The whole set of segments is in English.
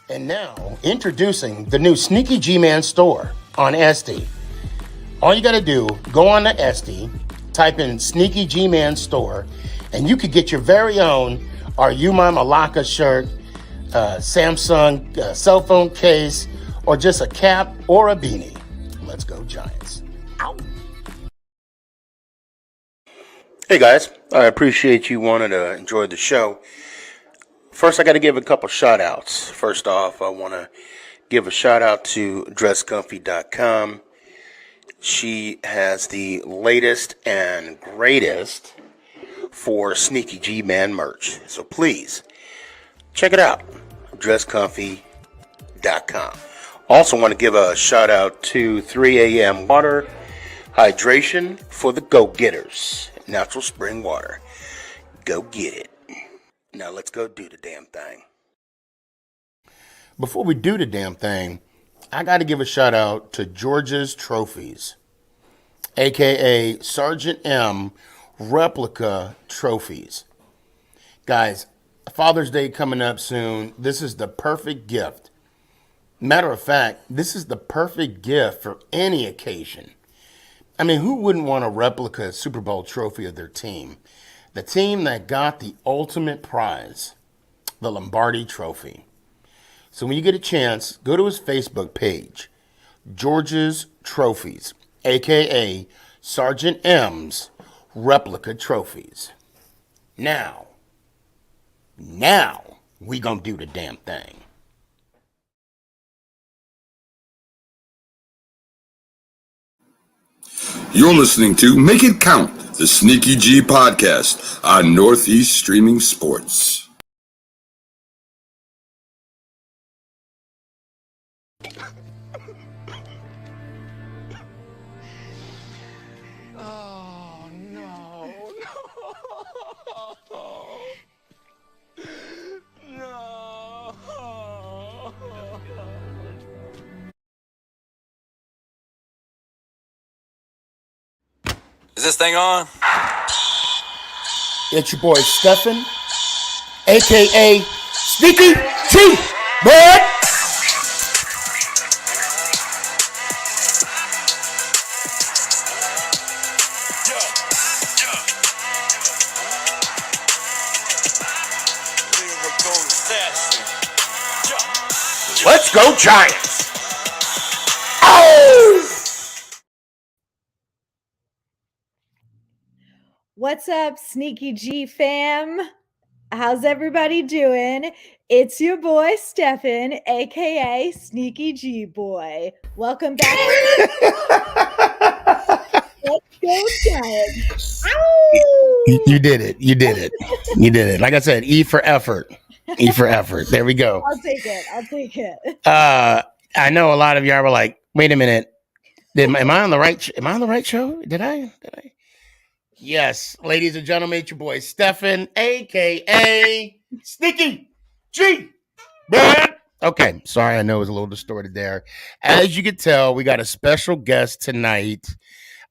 And now, introducing the new Sneaky G-Man store on Etsy. All you got to do, go on to Etsy, type in Sneaky G-Man store, and you could get your very own Are You My Malacca shirt, Samsung cell phone case, or just a cap or a beanie. Let's go Giants. Ow. Hey guys, I appreciate you wanting to enjoy the show. First, I got to give a couple shout outs. First off, I want to give a shout out to dresscomfy.com. She has the latest and greatest for Sneaky G-Man merch. So please, check it out. dresscomfy.com. Also want to give a shout out to 3 a.m. Water Hydration for the go-getters. Natural spring water. Go get it. Now let's go do the damn thing. Before we do the damn thing, I got to give a shout out to George's Trophies, aka Sergeant M replica trophies. Guys, Father's Day coming up soon. This is the perfect gift. Matter of fact, this is the perfect gift for any occasion. I mean, who wouldn't want a replica Super Bowl trophy of their team? The team that got the ultimate prize, the Lombardi Trophy. So when you get a chance, go to his Facebook page, George's Trophies, a.k.a. Sergeant M's Replica Trophies. Now, we gonna do the damn thing. You're listening to Make It Count, the Sneaky G podcast on Northeast Streaming Sports. Oh, no. No. Is this thing on? It's your boy Stefan, a.k.a. Sneaky G, bud. Let's go Giants! Oh! What's up, Sneaky G fam? How's everybody doing? It's your boy Stefan, aka Sneaky G Boy. Welcome back. Let's go Giants! You did it. You did it. Like I said, E for effort. E for effort. There we go. I'll take it. I know a lot of y'all were like, "Wait a minute, am I on the right? Am I on the right show? Did I? Yes, ladies and gentlemen, it's your boy Stefan, aka Sneaky G. Man. Okay, sorry, I know it was a little distorted there. As you can tell, we got a special guest tonight.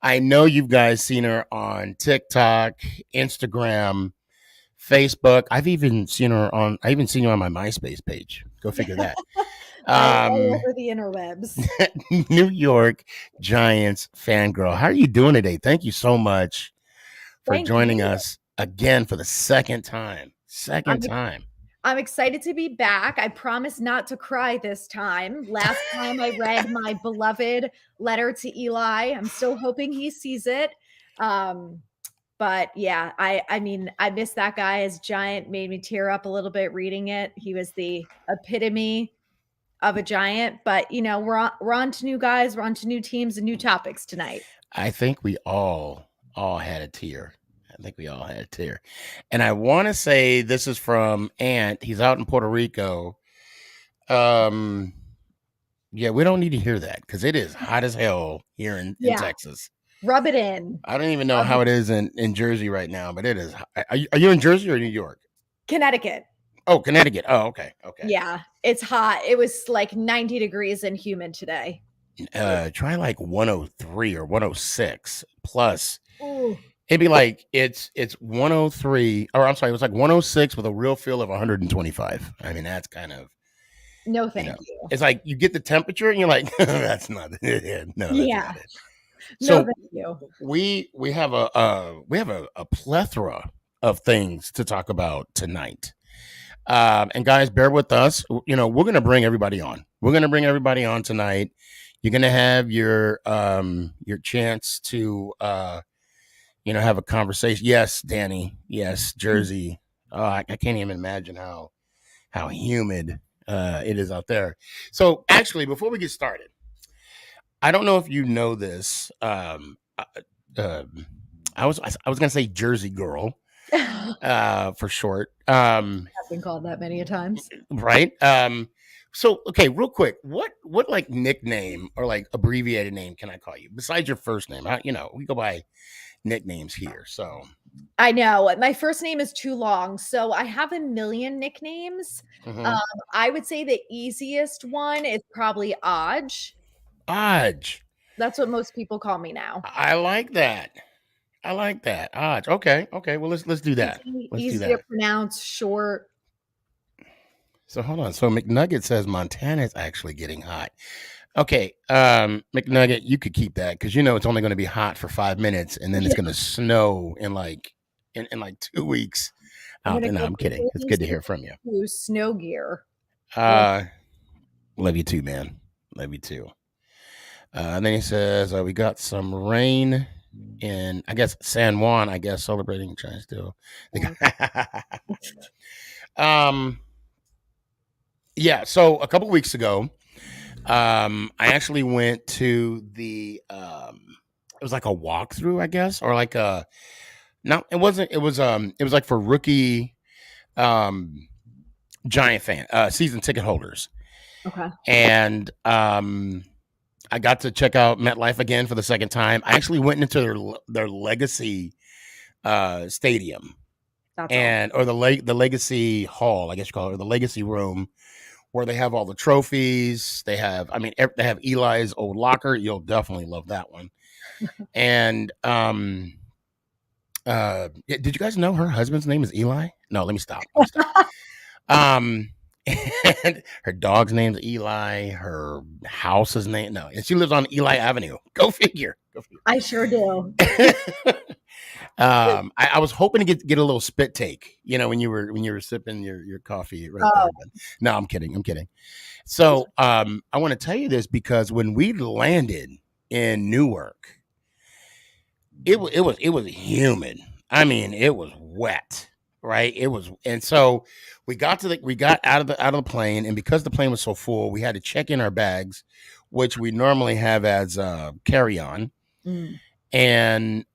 I know you guys seen her on TikTok, Instagram, Facebook. I've even seen her on my MySpace page. Go figure that. All over the interwebs. New York Giants fangirl. How are you doing today? Thank you so much for joining us again for the second time. I'm excited to be back. I promise not to cry this time. Last time I read my beloved letter to Eli. I'm still hoping he sees it. But yeah, I mean, I miss that guy as Giant. Made me tear up a little bit reading it. He was the epitome of a Giant. But you know, we're on to new guys, we're on to new teams and new topics tonight. I think we all had a tear. And I want to say this is from Ant. He's out in Puerto Rico. Yeah, we don't need to hear that because it is hot as hell here in Texas. Rub it in. I don't even know how it is in Jersey right now, but it is. Are you in Jersey or New York? Connecticut. Oh, Connecticut. Oh, okay. Yeah, it's hot. It was like 90 degrees and humid today. Try like 103 or 106 plus. Ooh. It'd be like it's 103, or I'm sorry, it was like 106 with a real feel of 125. I mean, that's kind of No, You know, thank you. it's like you get the temperature and you're like, that's not it. No, that's Yeah. not it. No, So thank you. we have a plethora of things to talk about tonight. And guys, bear with us. You know, we're going to bring everybody on. We're going to bring everybody on tonight. You're going to have your chance to have a conversation. Yes, Danny. Yes, Jersey. I can't even imagine how humid it is out there. So actually, before we get started, I don't know if you know this. I was gonna say Jersey girl for short. I've been called that many a times. Right. So okay, real quick, what like nickname or like abbreviated name can I call you besides your first name? We go by nicknames here. So I know my first name is too long, so I have a million nicknames. mhm. I would say the easiest one is probably Aj. Aj. That's what most people call me now. I like that. Aj. Okay. Well, let's do that. Easy to pronounce, short. So hold on. So McNugget says Montana is actually getting hot. Okay, McNugget, you could keep that because it's only going to be hot for 5 minutes, and then it's going to snow in like 2 weeks. No, I'm kidding. It's good to hear from you. Snow gear. Love you too, man. Love you too. And then he says we got some rain in, I guess, San Juan. I guess celebrating China still. Yeah. So a couple weeks ago, I actually went to the it was like a walkthrough, I guess, or like a no, it wasn't. It was like for rookie Giant fan season ticket holders. Okay. And I got to check out MetLife again for the second time. I actually went into their legacy stadium. That's or the legacy hall, I guess you call it, or the legacy room, where they have all the trophies. They have Eli's old locker. You'll definitely love that one. And did you guys know her husband's name is Eli? No, let me stop. And her dog's name's Eli. Her house's name, no, and she lives on Eli Avenue. Go figure. I sure do. I was hoping to get a little spit take, when you were sipping your coffee right there. But no, I'm kidding. So I want to tell you this because when we landed in Newark, it was humid. I mean, it was wet, right? It was, and so we got out of the plane, and because the plane was so full, we had to check in our bags, which we normally have as carry on, and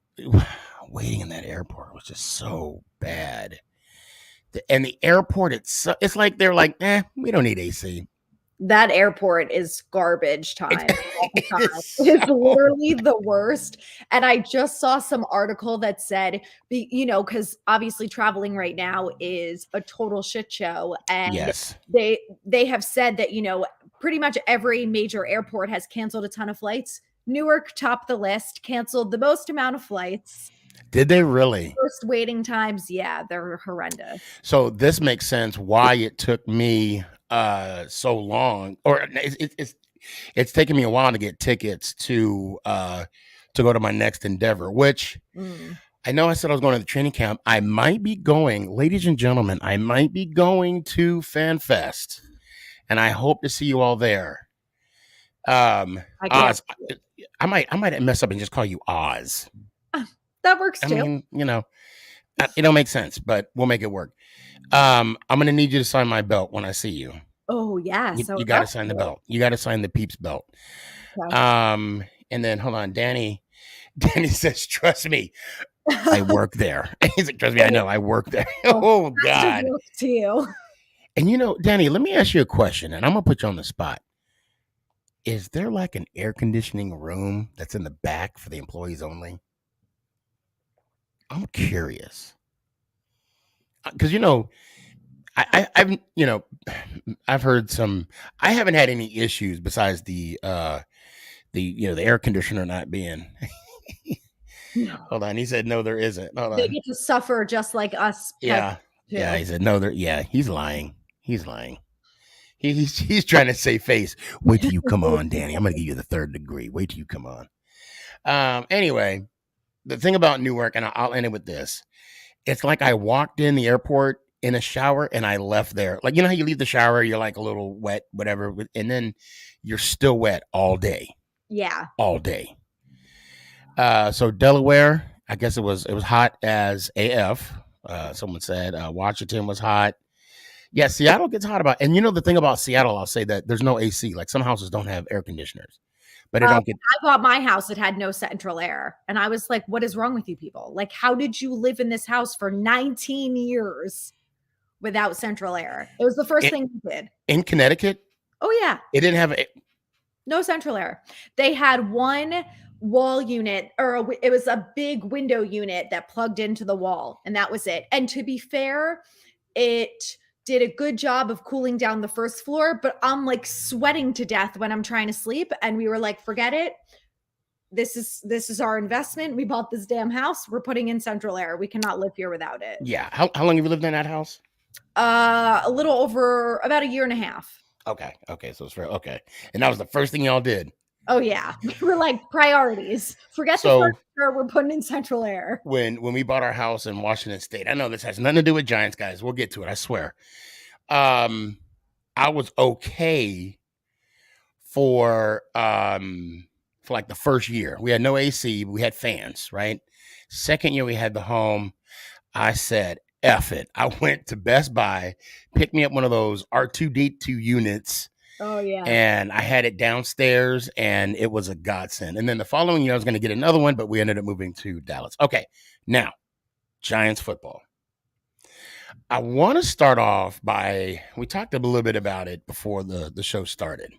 waiting in that airport was just so bad. And the airport it's like they're like, we don't need AC. That airport is garbage time. It's literally the worst. And I just saw some article that said, because obviously traveling right now is a total shit show. And yes, they have said that, pretty much every major airport has canceled a ton of flights. Newark topped the list, canceled the most amount of flights. Did they really? First waiting times, yeah, they're horrendous. So this makes sense why it took me so long, or it's taken me a while to get tickets to go to my next endeavor, which I know I said I was going to the training camp. I might be going, ladies and gentlemen, I might be going to Fan Fest, and I hope to see you all there. Oz, I might mess up and just call you Oz. That works too. I mean, it don't make sense, but we'll make it work. I'm gonna need you to sign my belt when I see you. Oh yeah, you got to sign the belt. You got to sign the Peeps belt. Okay. And then hold on, Danny says, "Trust me, I work there." He's like, "Trust me, I know, I work there." Oh God. To you. And Danny, let me ask you a question, and I'm gonna put you on the spot. Is there like an air conditioning room that's in the back for the employees only? I'm curious because I've heard some. I haven't had any issues besides the air conditioner not being. No. Hold on, he said no, there isn't. Hold on. They get to suffer just like us. Yeah, he said no. He's lying. He's trying to save face. Wait till you come on, Danny. I'm gonna give you the third degree. Wait till you come on. Anyway, the thing about Newark, and I'll end it with this. It's like I walked in the airport in a shower and I left there. Like, you know how you leave the shower, you're like a little wet, whatever, and then you're still wet all day. Yeah. All day. So Delaware, I guess it was hot as AF. Someone said Washington was hot. Yeah, Seattle gets hot and you know the thing about Seattle, I'll say that there's no AC. Like some houses don't have air conditioners, but it don't get. I bought my house; it had no central air, and I was like, "What is wrong with you people? Like, how did you live in this house for 19 years without central air?" It was the first thing we did In Connecticut. Oh yeah, it didn't have no central air. They had one wall unit, or it was a big window unit that plugged into the wall, and that was it. And to be fair, it did a good job of cooling down the first floor, but I'm like sweating to death when I'm trying to sleep. And we were like, forget it. This is our investment. We bought this damn house. We're putting in central air. We cannot live here without it. Yeah. How long have you lived in that house? A little over about a year and a half. Okay. So it's fair. Okay. And that was the first thing y'all did. Oh yeah. We're like priorities. Forget the furniture. We're putting in central air. When we bought our house in Washington State, I know this has nothing to do with Giants, guys. We'll get to it. I swear. I was okay for like the first year. We had no AC. We had fans, right? Second year we had the home. I said, F it. I went to Best Buy, picked me up one of those R2D2 units. Oh, yeah. And I had it downstairs, and it was a godsend. And then the following year, I was going to get another one, but we ended up moving to Dallas. Okay, now, Giants football. I want to start off by, we talked a little bit about it before the show started.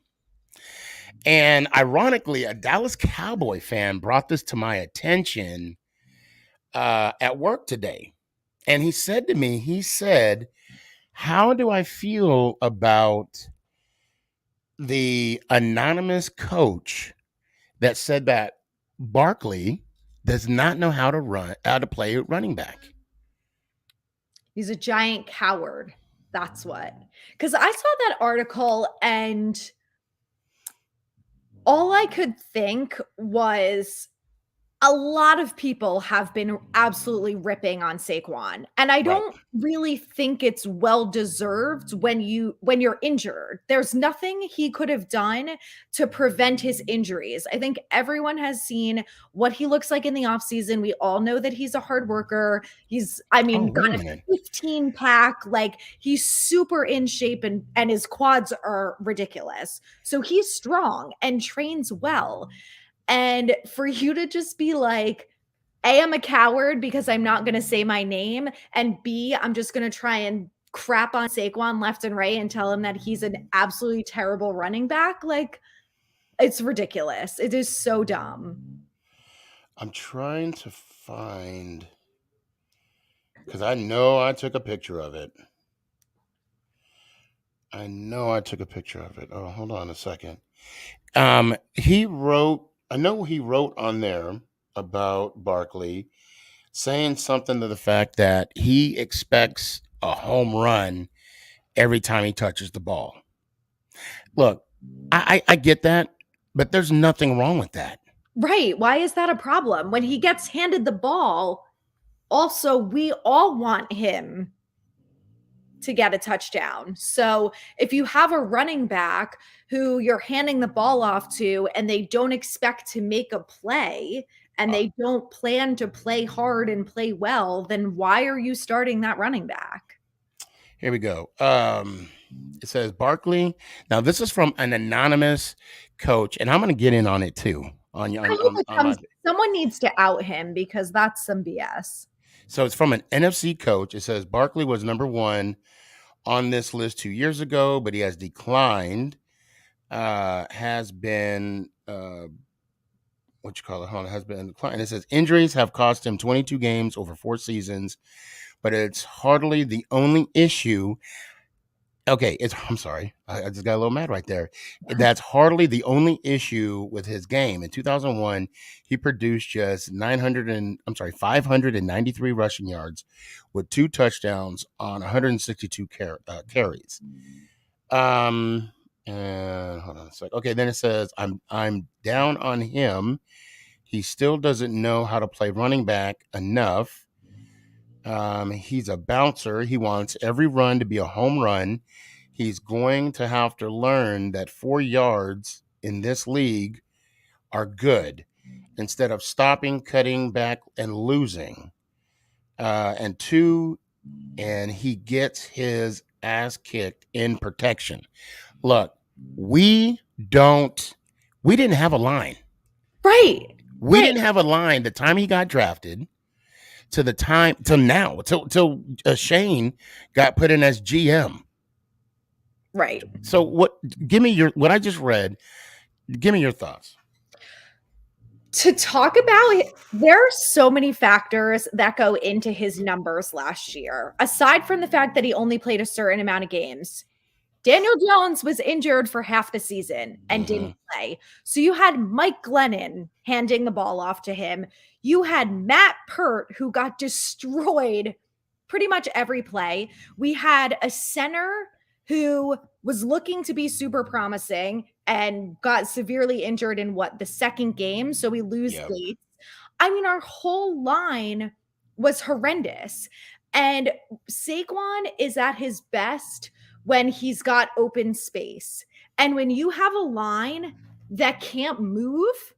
And ironically, a Dallas Cowboy fan brought this to my attention at work today. And he said to me, how do I feel about the anonymous coach that said that Barkley does not know how to play running back? He's a giant coward. That's what. Because I saw that article and all I could think was a lot of people have been absolutely ripping on Saquon. And I don't really think it's well-deserved when you're injured. There's nothing he could have done to prevent his injuries. I think everyone has seen what he looks like in the offseason. We all know that he's a hard worker. Got a 15 pack. Like he's super in shape and his quads are ridiculous. So he's strong and trains well. And for you to just be like, A, I'm a coward because I'm not going to say my name. And B, I'm just going to try and crap on Saquon left and right and tell him that he's an absolutely terrible running back. Like, it's ridiculous. It is so dumb. I'm trying to find, because I know I took a picture of it. Oh, hold on a second. I know he wrote on there about Barkley saying something to the fact that he expects a home run every time he touches the ball. Look, I get that, but there's nothing wrong with that. Right. Why is that a problem? When he gets handed the ball, also, we all want him to get a touchdown. So if you have a running back who you're handing the ball off to and they don't expect to make a play and they don't plan to play hard and play well, then why are you starting that running back? Here we go. It says Barkley. Now this is from an anonymous coach, and I'm going to get in on it too. Someone needs to out him because that's some BS. So it's from an NFC coach. It says Barkley was number 1 on this list 2 years ago, but he has declined. Has been has been declined. It says injuries have cost him 22 games over 4 seasons, but it's hardly the only issue. Okay, I'm sorry. I just got a little mad right there. That's hardly the only issue with his game. In 2001, he produced just 593 rushing yards with 2 touchdowns on 162 carries. Hold on a sec. Okay, then it says I'm down on him. He still doesn't know how to play running back enough. He's a bouncer. He wants every run to be a home run. He's going to have to learn that 4 yards in this league are good instead of stopping, cutting back, and losing. And 2, and he gets his ass kicked in protection. Look, we didn't have a line. Right. We didn't have a line the time he got drafted to the time till now, till Shane got put in as GM. Right. So what I just read, give me your thoughts. To talk about it, there are so many factors that go into his numbers last year. Aside from the fact that he only played a certain amount of games, Daniel Jones was injured for half the season and didn't play. So you had Mike Glennon handing the ball off to him. You had Matt Pert, who got destroyed pretty much every play. We had a center who was looking to be super promising and got severely injured in the second game. So we lose Gates. I mean, our whole line was horrendous. And Saquon is at his best when he's got open space. And when you have a line that can't move,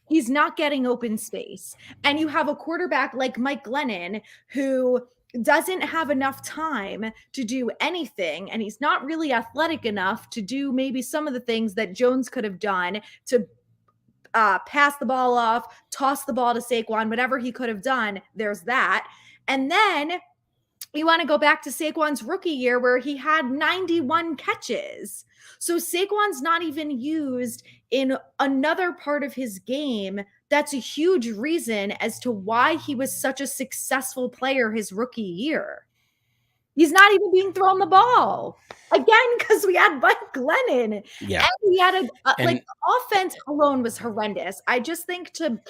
he's not getting open space. And you have a quarterback like Mike Glennon who doesn't have enough time to do anything. And he's not really athletic enough to do maybe some of the things that Jones could have done to pass the ball off, toss the ball to Saquon, whatever he could have done. There's that. And then you want to go back to Saquon's rookie year where he had 91 catches. So Saquon's not even used in another part of his game. That's a huge reason as to why he was such a successful player his rookie year. He's not even being thrown the ball. Again, because we had Mike Glennon. Yeah. And we had the offense alone was horrendous. I just think to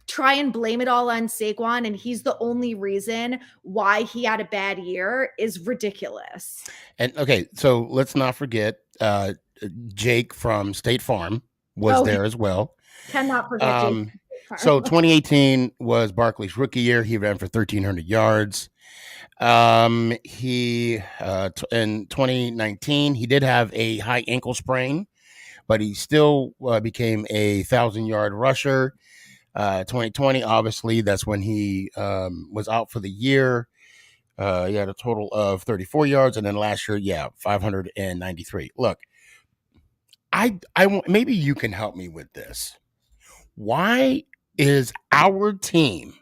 try and blame it all on Saquon and he's the only reason why he had a bad year is ridiculous. And okay, so let's not forget Jake from State Farm was there as well. Cannot forget Jake. So 2018 was Barkley's rookie year. He ran for 1,300 yards. He in 2019 he did have a high ankle sprain, but he still became a 1,000-yard rusher. 2020, obviously, that's when he was out for the year. He had a total of 34 yards, and then last year, 593. Look, I maybe you can help me with this. Why is our team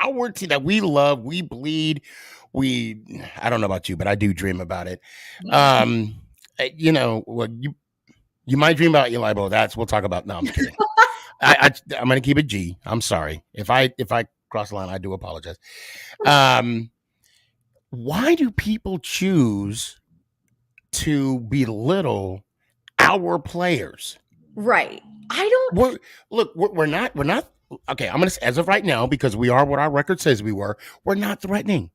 that we love, we bleed, I don't know about you, but I do dream about it. You might dream about Eli Bo. We'll talk about. No, I'm kidding. I'm going to keep it G. I'm sorry. If I cross the line, I do apologize. Why do people choose to belittle our players? Right. We're not okay. I'm going to, as of right now, because we are what our record says we're not threatening.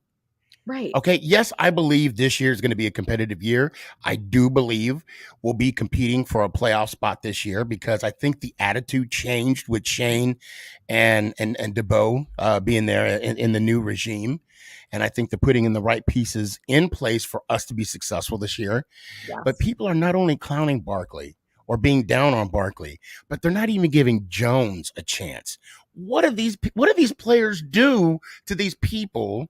Right. Okay. Yes, I believe this year is going to be a competitive year. I do believe we'll be competing for a playoff spot this year because I think the attitude changed with Shane and DeBow being there in the new regime. And I think they're putting in the right pieces in place for us to be successful this year. Yes. But people are not only clowning Barkley or being down on Barkley, but they're not even giving Jones a chance. What do these players do to these people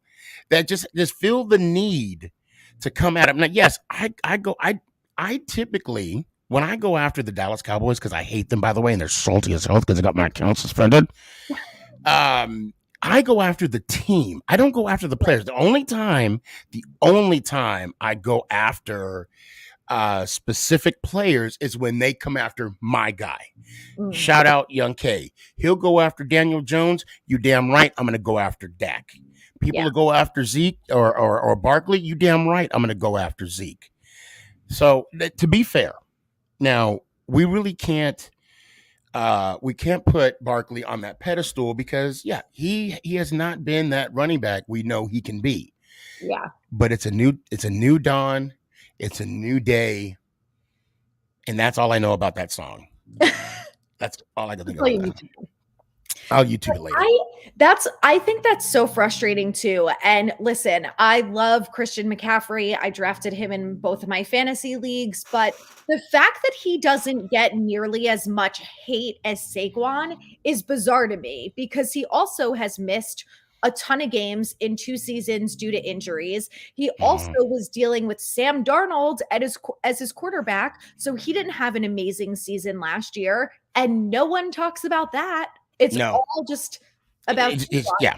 that just feel the need to come at him? Now, yes, I typically, when I go after the Dallas Cowboys, because I hate them, by the way, and they're salty as hell because I got my account suspended. I go after the team. I don't go after the players. The only time I go after specific players is when they come after my guy. Shout out Young K. He'll go after Daniel Jones. You damn right. I'm going to go after Dak. People will go after Zeke or Barkley. You damn right. I'm going to go after Zeke. So to be fair, now we really can't. We can't put Barkley on that pedestal because he has not been that running back we know he can be. Yeah. But it's a new dawn. It's a new day. And that's all I know about that song. That's all I can think That's all you about. need to know. I'll YouTube it later. I think that's so frustrating too. And listen, I love Christian McCaffrey. I drafted him in both of my fantasy leagues, but the fact that he doesn't get nearly as much hate as Saquon is bizarre to me because he also has missed a ton of games in 2 seasons due to injuries. He also was dealing with Sam Darnold as his quarterback, so he didn't have an amazing season last year, and no one talks about that. It's all just about yeah.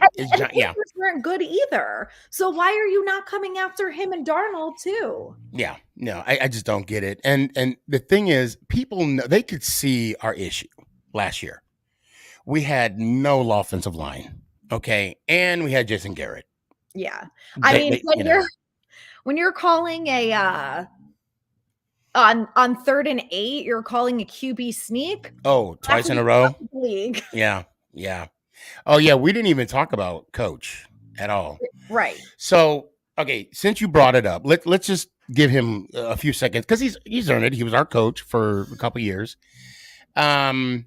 weren't good either. So why are you not coming after him and Darnold too? Yeah, no, I just don't get it. And the thing is, people know, they could see our issue last year. We had no offensive line, okay, and we had Jason Garrett. Yeah, I mean, when you're calling a on 3rd and 8, you're calling a QB sneak. Oh, twice in a row. League. Yeah. Oh yeah, we didn't even talk about Coach at all. Right. So, okay, since you brought it up, let's just give him a few seconds because he's earned it. He was our coach for a couple years. What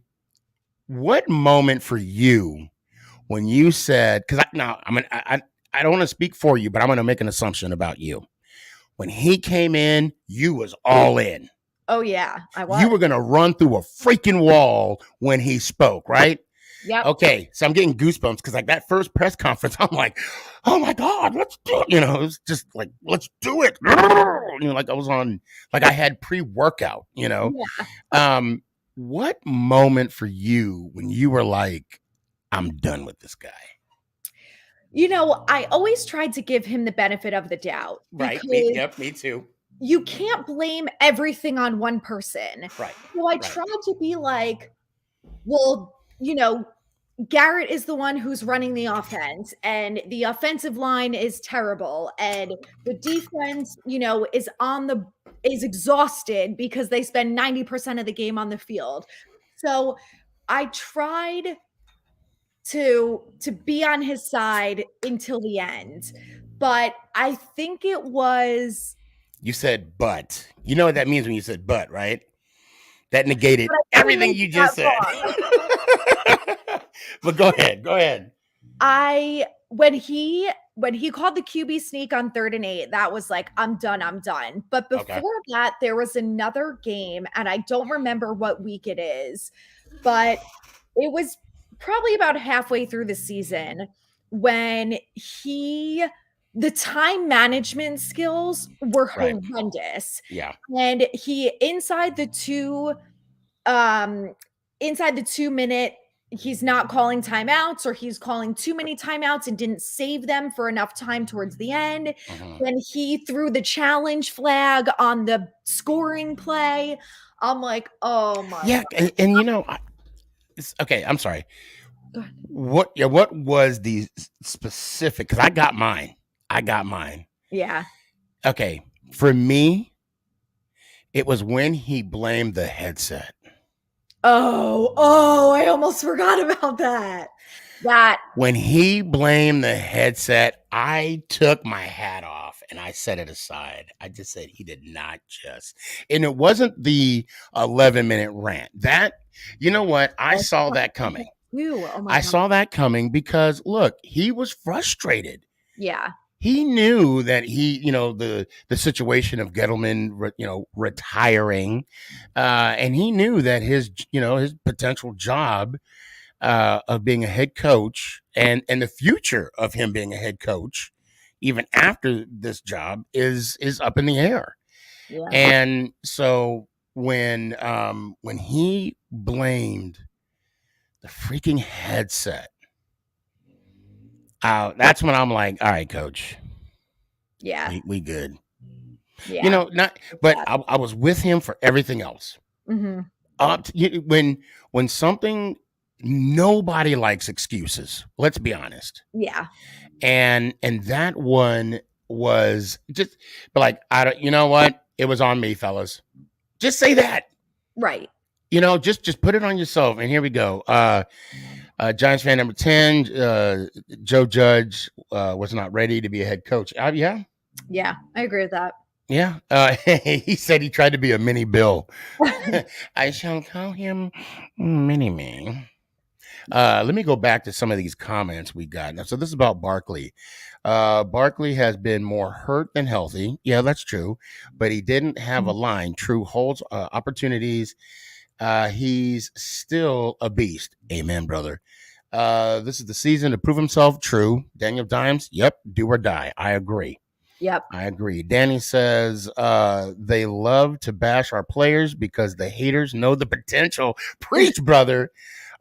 moment for you when you said? Because I don't want to speak for you, but I'm going to make an assumption about you. When he came in, you was all in. Oh yeah, I was. You were going to run through a freaking wall when he spoke, right? Yeah. Okay, so I'm getting goosebumps because like that first press conference, I'm like, oh my God, let's do it. It was just like, let's do it. Like I was on, like I had pre-workout, Yeah. What moment for you when you were like, I'm done with this guy? I always tried to give him the benefit of the doubt. Right. Me too. You can't blame everything on one person. Right. So I tried to be like, well, Garrett is the one who's running the offense and the offensive line is terrible and the defense, is exhausted because they spend 90% of the game on the field. So I tried to be on his side until the end. But I think it was. You said but. You know what that means when you said but, right? That negated everything you just said. But go ahead. When he called the QB sneak on 3rd and 8, that was like, I'm done. But before that, there was another game, and I don't remember what week it is, but it was probably about halfway through the season when the time management skills were horrendous. Yeah. And he inside the 2-minute, he's not calling timeouts or he's calling too many timeouts and didn't save them for enough time towards the end. When he threw the challenge flag on the scoring play, I'm like, oh my God. And okay, I'm sorry. What was the specific? Because I got mine. Yeah. Okay. For me, it was when he blamed the headset. Oh, I almost forgot about that. When he blamed the headset, I took my hat off and I set it aside. I just said he did not and it wasn't the 11-minute rant. That, you know what? I saw that coming. I saw that coming because look, he was frustrated. Yeah. He knew that the situation of Gettleman, retiring, and he knew that his potential job of being a head coach and the future of him being a head coach, even after this job, is up in the air. Yeah. And so when he blamed the freaking headset, that's when I'm like, all right, coach. Yeah. We good. Yeah. I was with him for everything else. Mm-hmm. When something, nobody likes excuses. Let's be honest. Yeah. And that one was just like, you know what? It was on me, fellas. Just say that. Right. Just put it on yourself. And here we go. Giants fan number 10, Joe Judge was not ready to be a head coach. Yeah, I agree with that. Yeah. He said he tried to be a mini Bill. I shall call him Mini Me. Let me go back to some of these comments we got. Now, so this is about Barkley. Barkley has been more hurt than healthy. Yeah, that's true. But he didn't have a line. True holds opportunities. He's still a beast. Amen, brother. This is the season to prove himself. True. Daniel Dimes. Yep. Do or die. I agree. Yep. I agree. Danny says they love to bash our players because the haters know the potential. Preach, brother.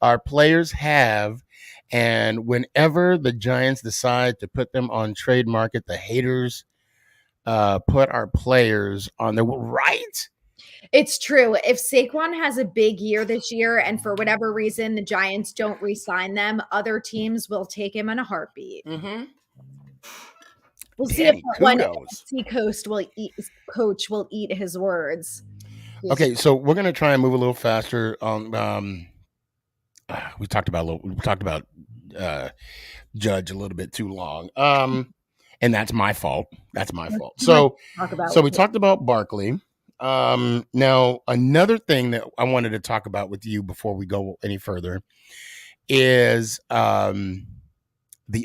Our players have, and whenever the Giants decide to put them on trade market, the haters put our players on the right. It's true. If Saquon has a big year this year and for whatever reason the Giants don't re-sign them, other teams will take him in a heartbeat. Mm-hmm. We'll see Danny, if one kudos. coach will eat his words. Okay, so we're gonna try and move a little faster. We talked about Judge a little bit too long. And that's my fault. So we talked about Barkley. Now another thing that I wanted to talk about with you before we go any further is the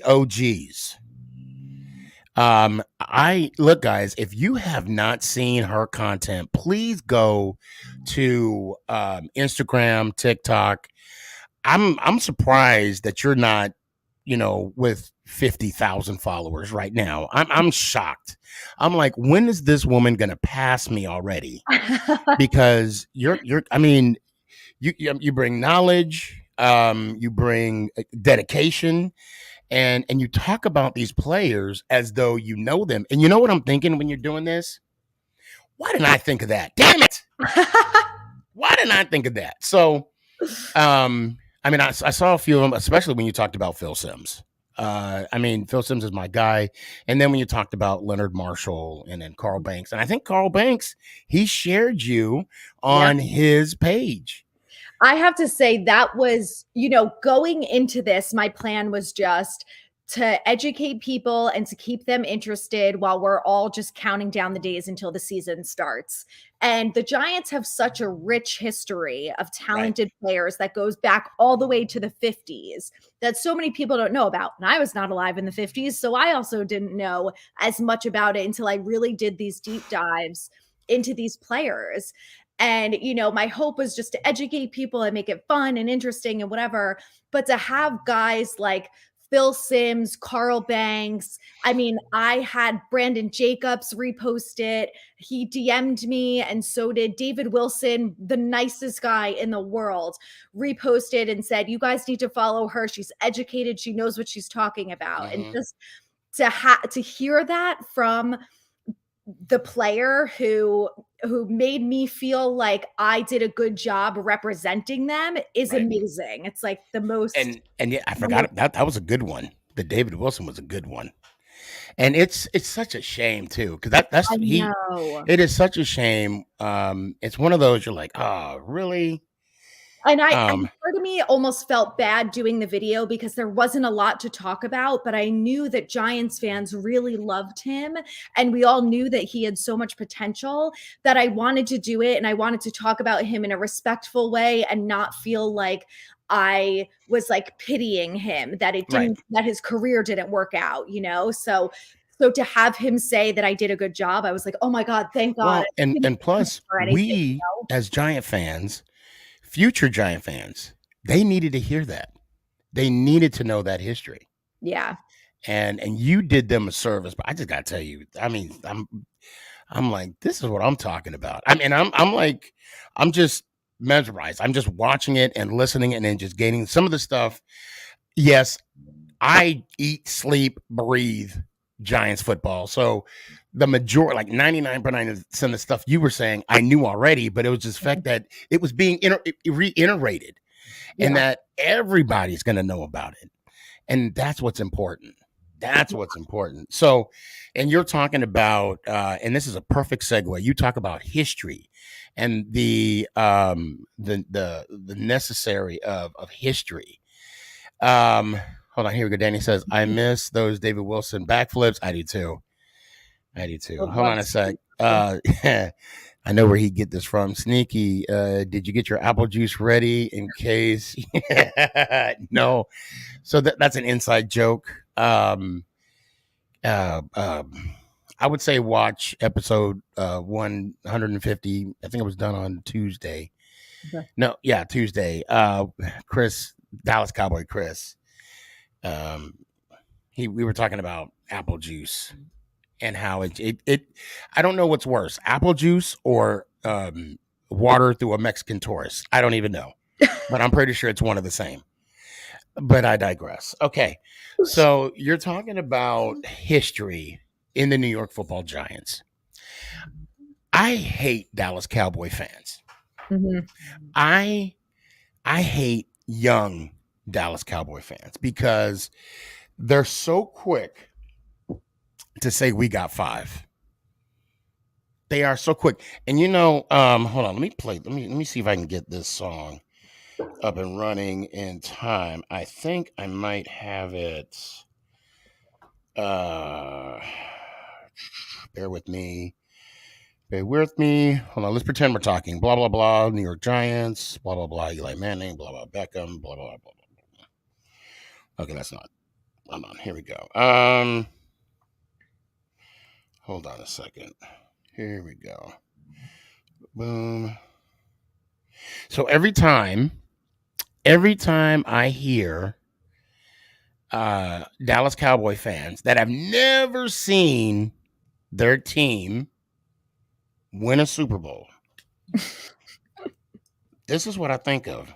OGs. Look, guys, if you have not seen her content, please go to Instagram, TikTok. I'm surprised that you're not, with 50,000 followers right now. I'm shocked. I'm like, when is this woman gonna pass me already? Because you bring knowledge, you bring dedication, and you talk about these players as though you know them. And you know what I'm thinking when you're doing this? Why didn't I think of that? Damn it! Why didn't I think of that? So, I saw a few of them, especially when you talked about Phil Simms. Phil Simms is my guy. And then when you talked about Leonard Marshall and then Carl Banks, and I think Carl Banks, he shared you on his page. I have to say that was, going into this, my plan was just to educate people and to keep them interested while we're all just counting down the days until the season starts. And the Giants have such a rich history of talented players that goes back all the way to the 50s that so many people don't know about. And I was not alive in the 50s, so I also didn't know as much about it until I really did these deep dives into these players. And, my hope was just to educate people and make it fun and interesting and whatever. But to have guys like Phil Simms, Carl Banks. I had Brandon Jacobs repost it. He DM'd me, and so did David Wilson, the nicest guy in the world, reposted and said, you guys need to follow her. She's educated. She knows what she's talking about. Mm-hmm. And just to hear that from the player who made me feel like I did a good job representing them is amazing. It's like the most. And yeah, I forgot that was a good one. The David Wilson was a good one. And it's such a shame too, because it is such a shame. It's one of those you're like, oh, really? And part of me almost felt bad doing the video because there wasn't a lot to talk about, but I knew that Giants fans really loved him. And we all knew that he had so much potential that I wanted to do it. And I wanted to talk about him in a respectful way and not feel like I was like pitying him that that his career didn't work out, So to have him say that I did a good job, I was like, oh my God, thank God. Well, and plus we as Giant fans, future Giant fans, they needed to hear that. They needed to know that history. Yeah. And you did them a service, but I just gotta tell you, I'm like, this is what I'm talking about. I'm just mesmerized. I'm just watching it and listening and then just gaining some of the stuff. Yes, I eat, sleep, breathe Giants football. So the majority, like 99% of the stuff you were saying, I knew already, but it was just the fact that it was being reiterated and that everybody's going to know about it. And that's what's important. So, and you're talking about, and this is a perfect segue. You talk about history and the necessary of history. Hold on, here we go. Danny says, I miss those David Wilson backflips. I do too. Hold on a sec. I know where he get this from. Sneaky, did you get your apple juice ready in case? No. So that's an inside joke. I would say watch episode 150. I think it was done on Tuesday. Okay. No, yeah, Tuesday. Chris, Dallas Cowboy Chris. We were talking about apple juice and how it I don't know what's worse, apple juice or water through a Mexican tourist. I don't even know, but I'm pretty sure it's one of the same. But I digress. Okay, so you're talking about history in the New York Football Giants. I hate Dallas Cowboy fans. Mhm. I hate young Dallas Cowboy fans because they're so quick to say we got 5. They are so quick. And hold on, let me see if I can get this song up and running in time. I think I might have it. Bear with me. Hold on, let's pretend we're talking. Blah, blah, blah. New York Giants. Blah, blah, blah. Eli Manning. Blah, blah, Beckham. Blah, blah, blah, blah, blah. Okay, that's not. Hold on. Here we go. Hold on a second. Here we go. Boom. So every time I hear Dallas Cowboy fans that have never seen their team win a Super Bowl, this is what I think of.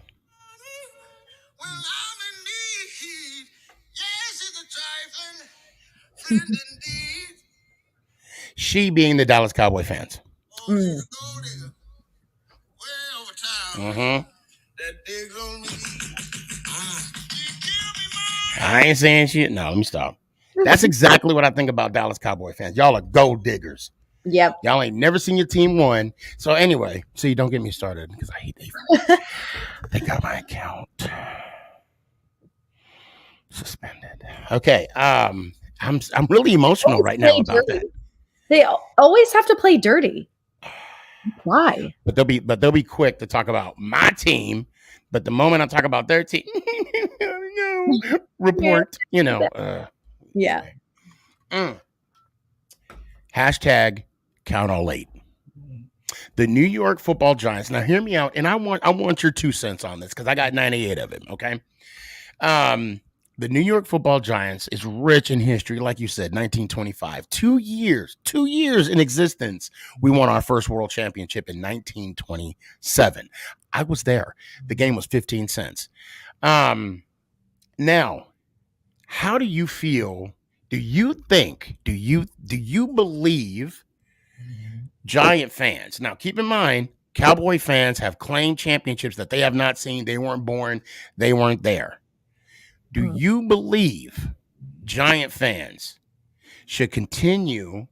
She being the Dallas Cowboy fans. Mm-hmm. I ain't saying shit. No, let me stop. That's exactly what I think about Dallas Cowboy fans. Y'all are gold diggers. Yep. Y'all ain't never seen your team win. So anyway, see, don't get me started because I hate they got my account suspended. Okay. I'm really emotional right now about that. They always have to play dirty. Why? But they'll be quick to talk about my team. But the moment I talk about their team, report, Yeah. Hashtag count all 8. The New York Football Giants. Now hear me out, and I want your 2 cents on this because I got 98 of it. Okay. The New York Football Giants is rich in history, like you said, 1925. 2 years in existence. We won our first world championship in 1927. I was there. The game was 15 cents. Now, how do you feel? Do you believe Giant fans? Now, keep in mind, Cowboy fans have claimed championships that they have not seen. They weren't born. They weren't there. Do you believe Giant fans should continue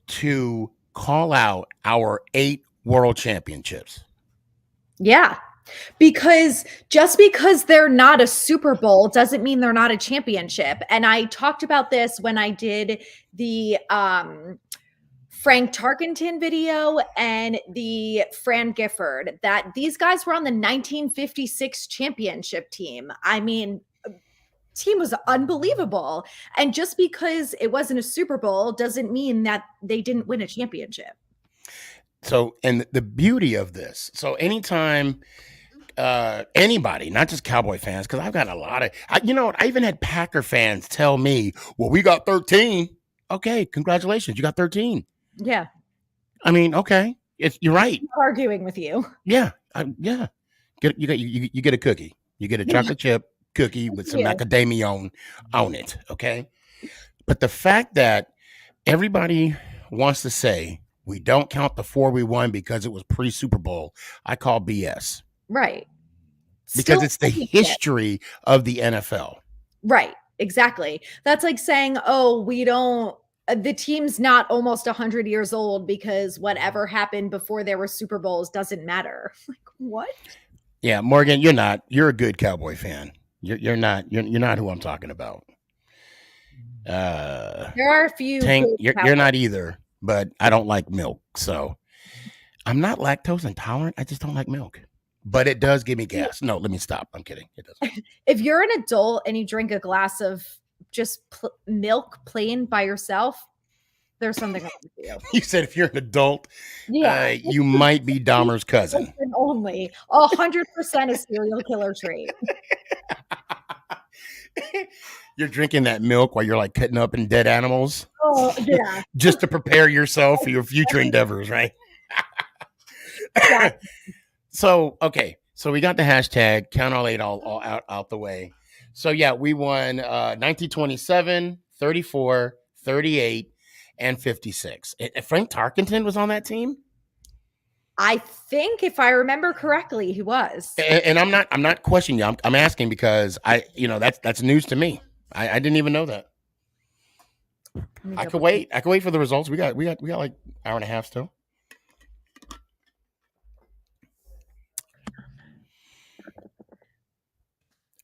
to call out our 8 world championships? Yeah. Because just because they're not a Super Bowl doesn't mean they're not a championship. And I talked about this when I did the Frank Tarkenton video and the Fran Gifford, that these guys were on the 1956 championship team. I mean, team was unbelievable. And just because it wasn't a Super Bowl doesn't mean that they didn't win a championship. So, and the beauty of this, so anytime anybody, not just Cowboy fans, because I've got a lot of, I even had Packer fans tell me, well, we got 13. Okay, congratulations, you got 13. Yeah. I mean, okay, you're right. I'm arguing with you. Yeah, yeah. You get a cookie. You get a chocolate chip cookie with some macadamia on it. Okay, but the fact that everybody wants to say we don't count the 4 we won because it was pre-Super Bowl, I call BS. Right. Because it's the history of the NFL. Right. Exactly. That's like saying, oh, the team's not almost 100 years old because whatever happened before there were Super Bowls doesn't matter. Like, what? Yeah, Morgan, you're a good Cowboy fan. You're not who I'm talking about. There are a few. Tank, you're not either. but I don't like milk. So I'm not lactose intolerant. I just don't like milk. But it does give me gas. No, let me stop. I'm kidding. It doesn't. If you're an adult and you drink a glass of just milk plain by yourself, there's something wrong with you. You said if you're an adult, you might be Dahmer's cousin. Only 100% a serial killer trait. You're drinking that milk while you're like cutting up in dead animals. Oh, yeah. Just to prepare yourself for your future endeavors, right? Yeah. So, okay. So we got the hashtag count all 8 all out the way. So yeah, we won 1927, 34, 38, and 56. Frank Tarkenton was on that team? I think if I remember correctly, he was. And I'm not questioning you. I'm asking because that's news to me. I didn't even know that. I could wait. I could wait for the results. We got like an hour and a half still.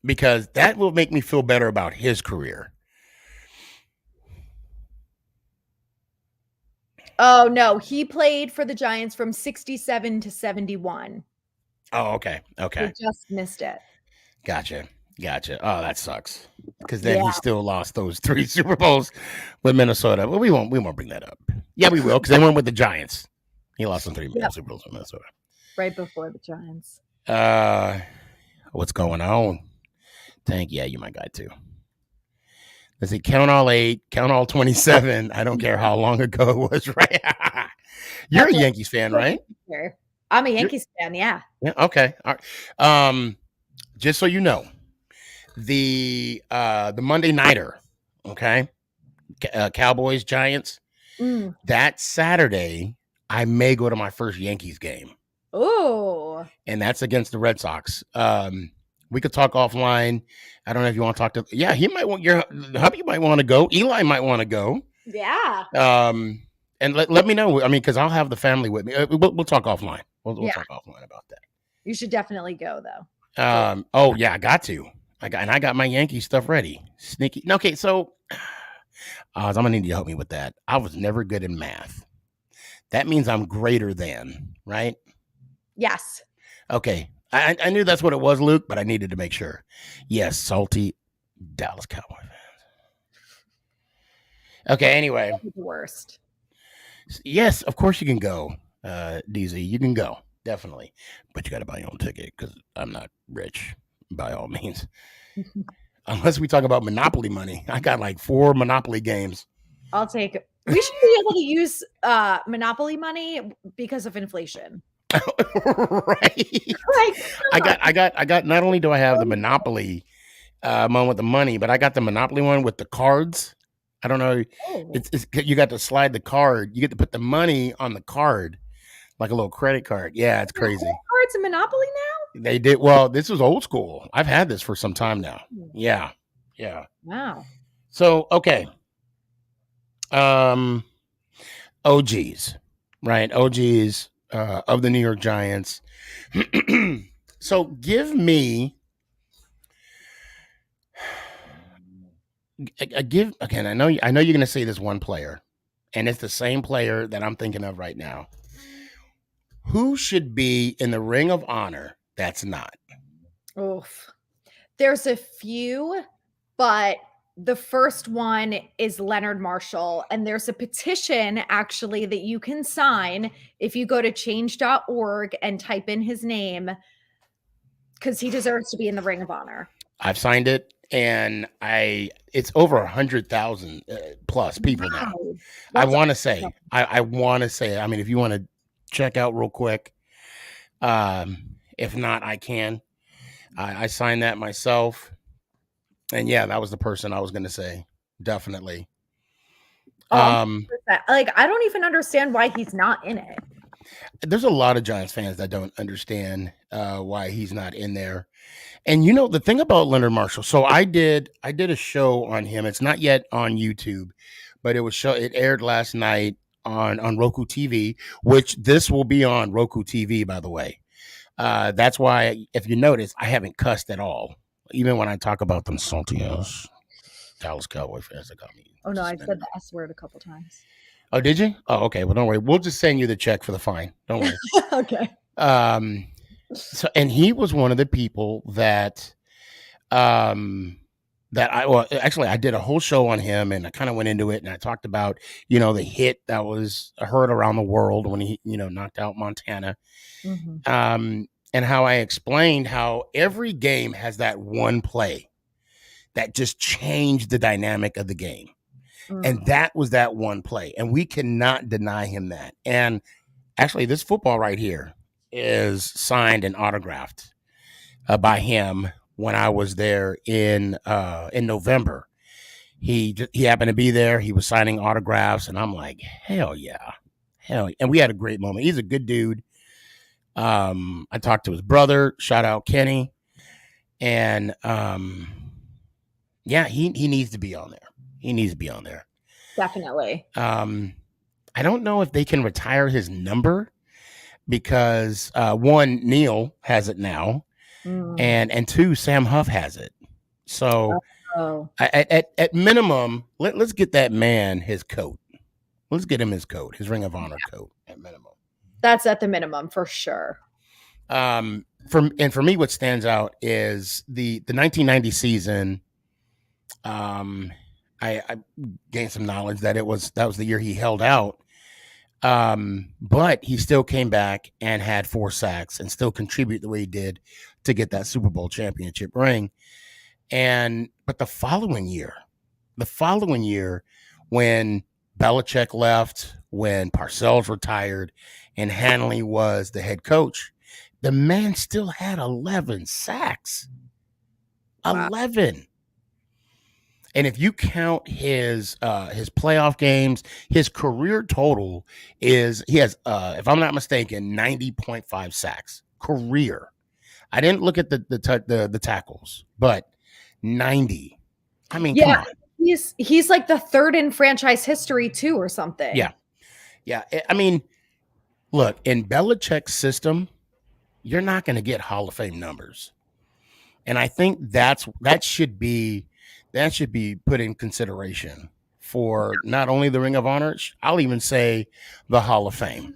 Because that will make me feel better about his career. Oh, no. He played for the Giants from 67 to 71. Oh, okay. Okay. He just missed it. Gotcha. Oh, that sucks. Because then he still lost those 3 Super Bowls with Minnesota. Well, we won't bring that up. Yeah, we will, because they went with the Giants. He lost some 3 Super Bowls with Minnesota. Right before the Giants. What's going on? Tank, yeah, you my guy too. Let's see, count all 8, count all 27. I don't care how long ago it was, right? You're a Yankees fan, right? I'm a Yankees fan, yeah. Yeah, okay. All right. Just so you know, the Monday nighter, okay? Cowboys, Giants. That Saturday, I may go to my first Yankees game. Oh. And that's against the Red Sox. We could talk offline. I don't know if you want to talk to. Yeah, he might want your hubby might want to go. Eli might want to go. Yeah. And let me know. I mean, because I'll have the family with me. We'll talk offline. We'll talk offline about that. You should definitely go though. Oh yeah, I got to. I got my Yankee stuff ready. Sneaky. Okay, so I'm gonna need you to help me with that. I was never good in math. That means I'm greater than, right? Yes. Okay. I knew that's what it was, Luke, but I needed to make sure. Yes, salty Dallas Cowboy fans. Okay, anyway. The worst. Yes, of course you can go, DZ. You can go, definitely. But you got to buy your own ticket because I'm not rich, by all means. Unless we talk about Monopoly money. I got like 4 Monopoly games. I'll take it. We should be able to use Monopoly money because of inflation. Right. I got not only do I have the Monopoly one with the money, but I got the Monopoly one with the cards. I don't know. It's you got to slide the card. You get to put the money on the card like a little credit card. Yeah, it's crazy. Cards in Monopoly now? They did. Well, this was old school. I've had this for some time now. Yeah. Wow. So, okay. OGs, right? OGs of the New York Giants. So give me again. I know you're going to say this one player, and it's the same player that I'm thinking of right now. Who should be in the Ring of Honor that's not? Oof. There's a few, but the first one is Leonard Marshall, and there's a petition actually that you can sign if you go to change.org and type in his name, because he deserves to be in the Ring of Honor. I've signed it, and it's over 100,000 plus people now. I want to say, I mean, if you want to check out real quick, if not, I can. I signed that myself. And yeah, that was the person I was going to say. Definitely. Like, I don't even understand why he's not in it. There's a lot of Giants fans that don't understand why he's not in there. And you know, the thing about Leonard Marshall, so I did a show on him. It's not yet on YouTube, but it aired last night on Roku TV, which this will be on Roku TV, by the way. That's why, if you notice, I haven't cussed at all. Even when I talk about them salty ass Dallas Cowboy fans that got me. Oh no, I said the S word a couple times. Oh, did you? Oh, okay. Well, don't worry. We'll just send you the check for the fine. Don't worry. Okay. So, and he was one of the people that, actually, I did a whole show on him, and I kind of went into it, and I talked about, the hit that was heard around the world when he, knocked out Montana. And how I explained how every game has that one play that just changed the dynamic of the game. And that was that one play. And we cannot deny him that. And actually, this football right here is signed and autographed by him when I was there in November. He happened to be there. He was signing autographs, and I'm like, hell yeah. And we had a great moment. He's a good dude. I talked to his brother, shout out Kenny. And yeah, he needs to be on there. He needs to be on there. Definitely. I don't know if they can retire his number because one, Neil has it now, and two, Sam Huff has it. So at minimum, let's get that man his coat. Let's get him his coat, his Ring of Honor coat at minimum. That's at the minimum for sure. For me, what stands out is the 1990 season. I gained some knowledge that that was the year he held out. But he still came back and had 4 sacks and still contribute the way he did to get that Super Bowl championship ring. But the following year, when Belichick left, when Parcells retired, and Hanley was the head coach, the man still had 11 sacks. Wow. 11. And if you count his playoff games, his career total he has, if I'm not mistaken, 90.5 sacks career. I didn't look at the tackles, but 90. I mean, come on. He's like the third in franchise history too, or something. Yeah. I mean, look, in Belichick's system, you're not going to get Hall of Fame numbers, and I think that should be put in consideration for not only the Ring of Honor. I'll even say the Hall of Fame.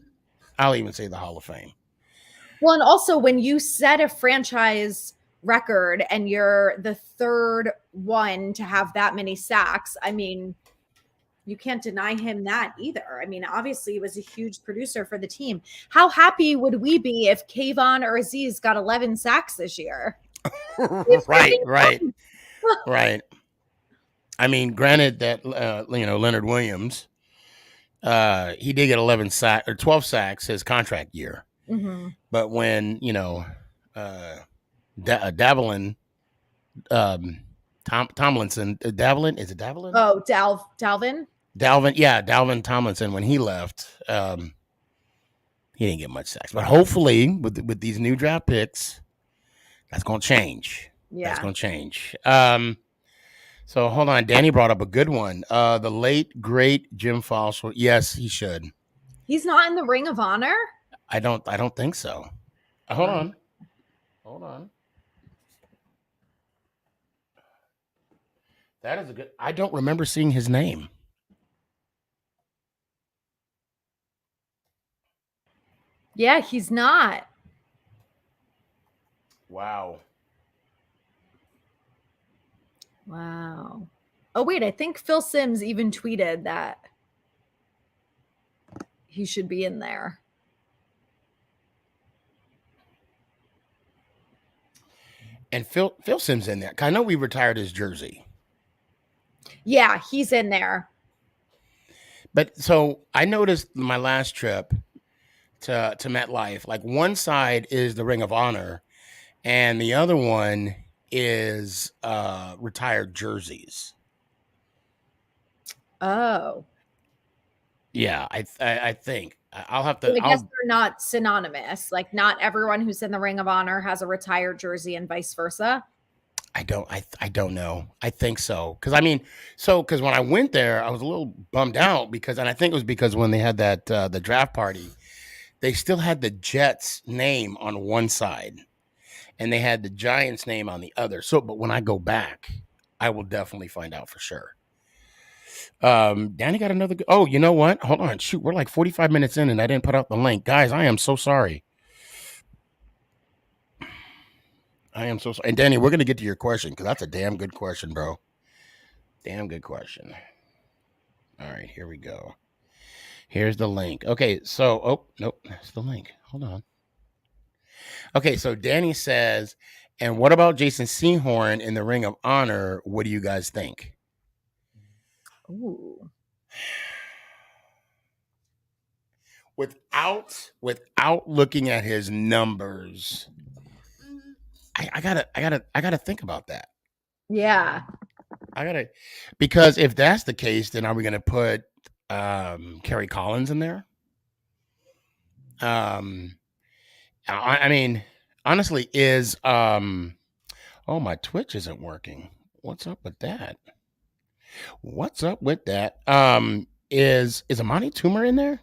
Well, and also when you set a franchise record and you're the third one to have that many sacks, I mean, you can't deny him that either. I mean, obviously he was a huge producer for the team. How happy would we be if Kayvon or Aziz got 11 sacks this year? Right. I mean, granted that Leonard Williams, he did get 11 sacks or 12 sacks his contract year. But when Davalin, Tomlinson, Davalin, is it Davalin? Oh, Dalvin. Dalvin Tomlinson. When he left, he didn't get much sacks. But hopefully, with these new draft picks, that's going to change. Yeah, that's going to change. So hold on. Danny brought up a good one. The late great Jim Fossil. Yes, he should. He's not in the Ring of Honor? I don't think so. Hold on. That is a good. I don't remember seeing his name. Yeah, he's not. Wow. Oh, wait, I think Phil Simms even tweeted that he should be in there. And Phil Simms in there. I know we retired his jersey. Yeah, he's in there. But so I noticed my last trip to MetLife, like one side is the Ring of Honor and the other one is retired jerseys. Oh. Yeah, I think I'll have to. I guess they're not synonymous. Like not everyone who's in the Ring of Honor has a retired jersey and vice versa. I don't know. I think so. Because when I went there, I was a little bummed out and I think it was because when they had that the draft party, they still had the Jets name on one side and they had the Giants name on the other. So, but when I go back, I will definitely find out for sure. Danny got another. Oh, you know what? Hold on. Shoot, we're like 45 minutes in and I didn't put out the link. Guys, I am so sorry. I am so sorry. And Danny, we're going to get to your question because that's a damn good question, bro. Damn good question. All right, here we go. Here's the link. Okay, so, oh, nope, that's the link. Hold on. Okay, so Danny says, and what about Jason Sehorn in the Ring of Honor? What do you guys think? Ooh. Without looking at his numbers, I gotta think about that. Yeah. Because if that's the case, then are we gonna put Kerry Collins in there? I mean, honestly, is oh, my Twitch isn't working. What's up with that? Is Amani Toomer in there?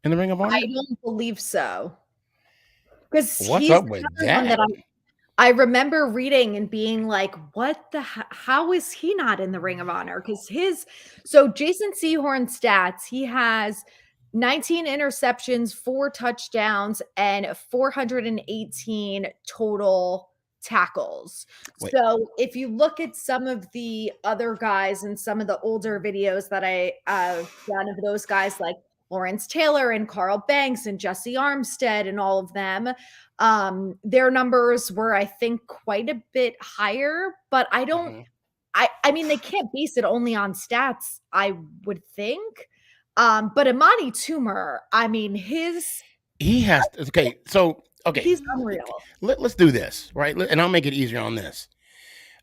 In the Ring of Honor? I don't believe so. Because what's up with that? I remember reading and being like, what the how is he not in the Ring of Honor? Because Jason Sehorn's stats, he has 19 interceptions, 4 touchdowns, and 418 total tackles. Wait. So if you look at some of the other guys and some of the older videos that I done of those guys, like Lawrence Taylor and Carl Banks and Jesse Armstead and all of them, their numbers were, I think, quite a bit higher, but I don't, I mean, they can't base it only on stats, I would think. But Amani Toomer, I mean, he's unreal. Let's do this, right? And I'll make it easier on this.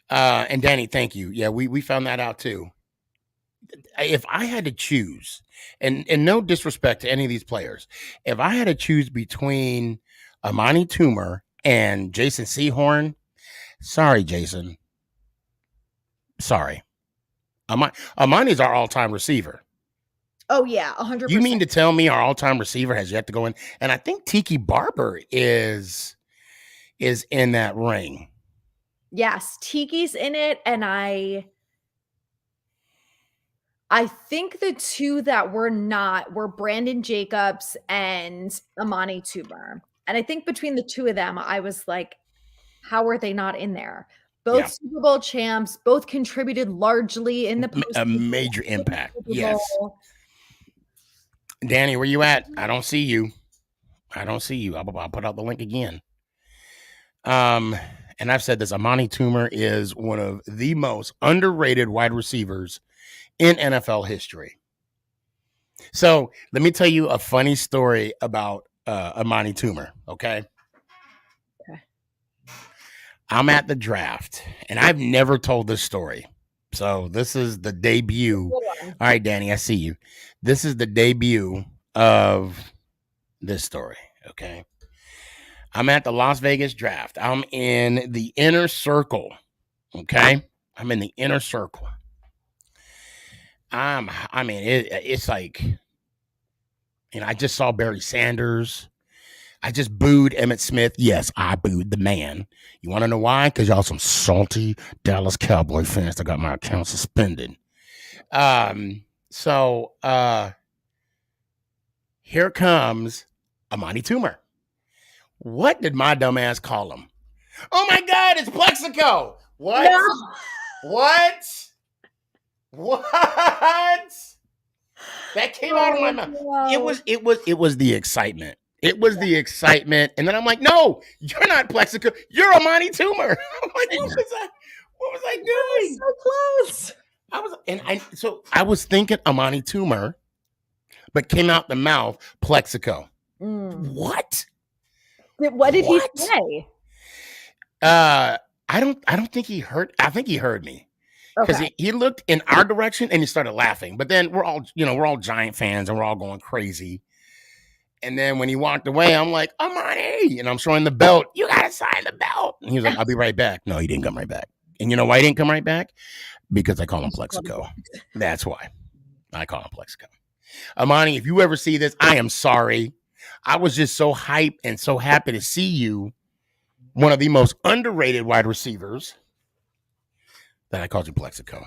And Danny, thank you. Yeah, we found that out too. If I had to choose, and no disrespect to any of these players, if I had to choose between Amani Toomer and Jason Sehorn, sorry, Jason. Sorry. Amani's our all-time receiver. Oh, yeah, 100%. You mean to tell me our all-time receiver has yet to go in? And I think Tiki Barber is in that ring. Yes, Tiki's in it, and I think the two that were not were Brandon Jacobs and Amani Toomer. And I think between the two of them, I was like, how are they not in there? Both Super Bowl champs, both contributed largely in the postseason. A major impact. Yes. Danny, where you at? I don't see you. I'll put out the link again. And I've said this, Amani Toomer is one of the most underrated wide receivers in NFL history. So let me tell you a funny story about Amani Toomer, okay? I'm at the draft, and I've never told this story. So this is the debut. All right, Danny, I see you. This is the debut of this story, okay? I'm at the Las Vegas draft. I'm in the inner circle, okay? I'm in the inner circle. It's like, I just saw Barry Sanders. I just booed Emmitt Smith. Yes, I booed the man. You want to know why? Because y'all some salty Dallas Cowboy fans that got my account suspended. So here comes Amani Toomer. What did my dumb ass call him? Oh my God, it's Plexico. What? No. What? That came out of my mouth. No. It was the excitement. It was the excitement. And then I'm like, no, you're not Plexico. You're Amani Toomer. I'm like, what was I doing? So close. I was thinking Amani Toomer, but came out the mouth Plexico. What? What did he say? I don't think he heard. I think he heard me. Because he looked in our direction and he started laughing. But then we're all Giant fans and we're all going crazy. And then when he walked away, I'm like, Amani, and I'm showing the belt. You gotta sign the belt. And he was like, I'll be right back. No, he didn't come right back. And you know why he didn't come right back? Because I call him Plexico. That's why I call him Plexico. Amani, if you ever see this, I am sorry. I was just so hyped and so happy to see you, one of the most underrated wide receivers, that I called you Plexico.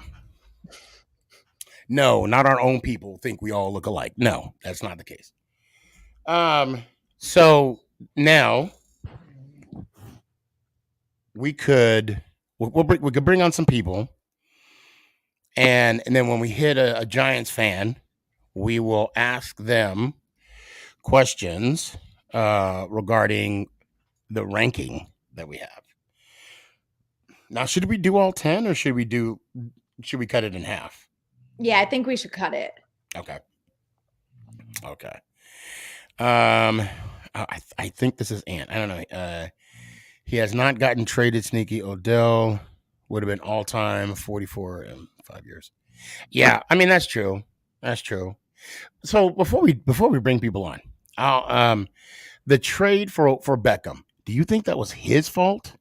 No, not our own people think we all look alike. No, that's not the case. So now we could we could bring on some people, and then when we hit a Giants fan, we will ask them questions regarding the ranking that we have. Now, should we do all 10 or should we cut it in half? Yeah, I think we should cut it. Okay. I think this is Ant. I don't know. He has not gotten traded. Sneaky Odell would have been all time 44 in 5 years. Yeah, I mean that's true. That's true. So before we bring people on, the trade for Beckham. Do you think that was his fault?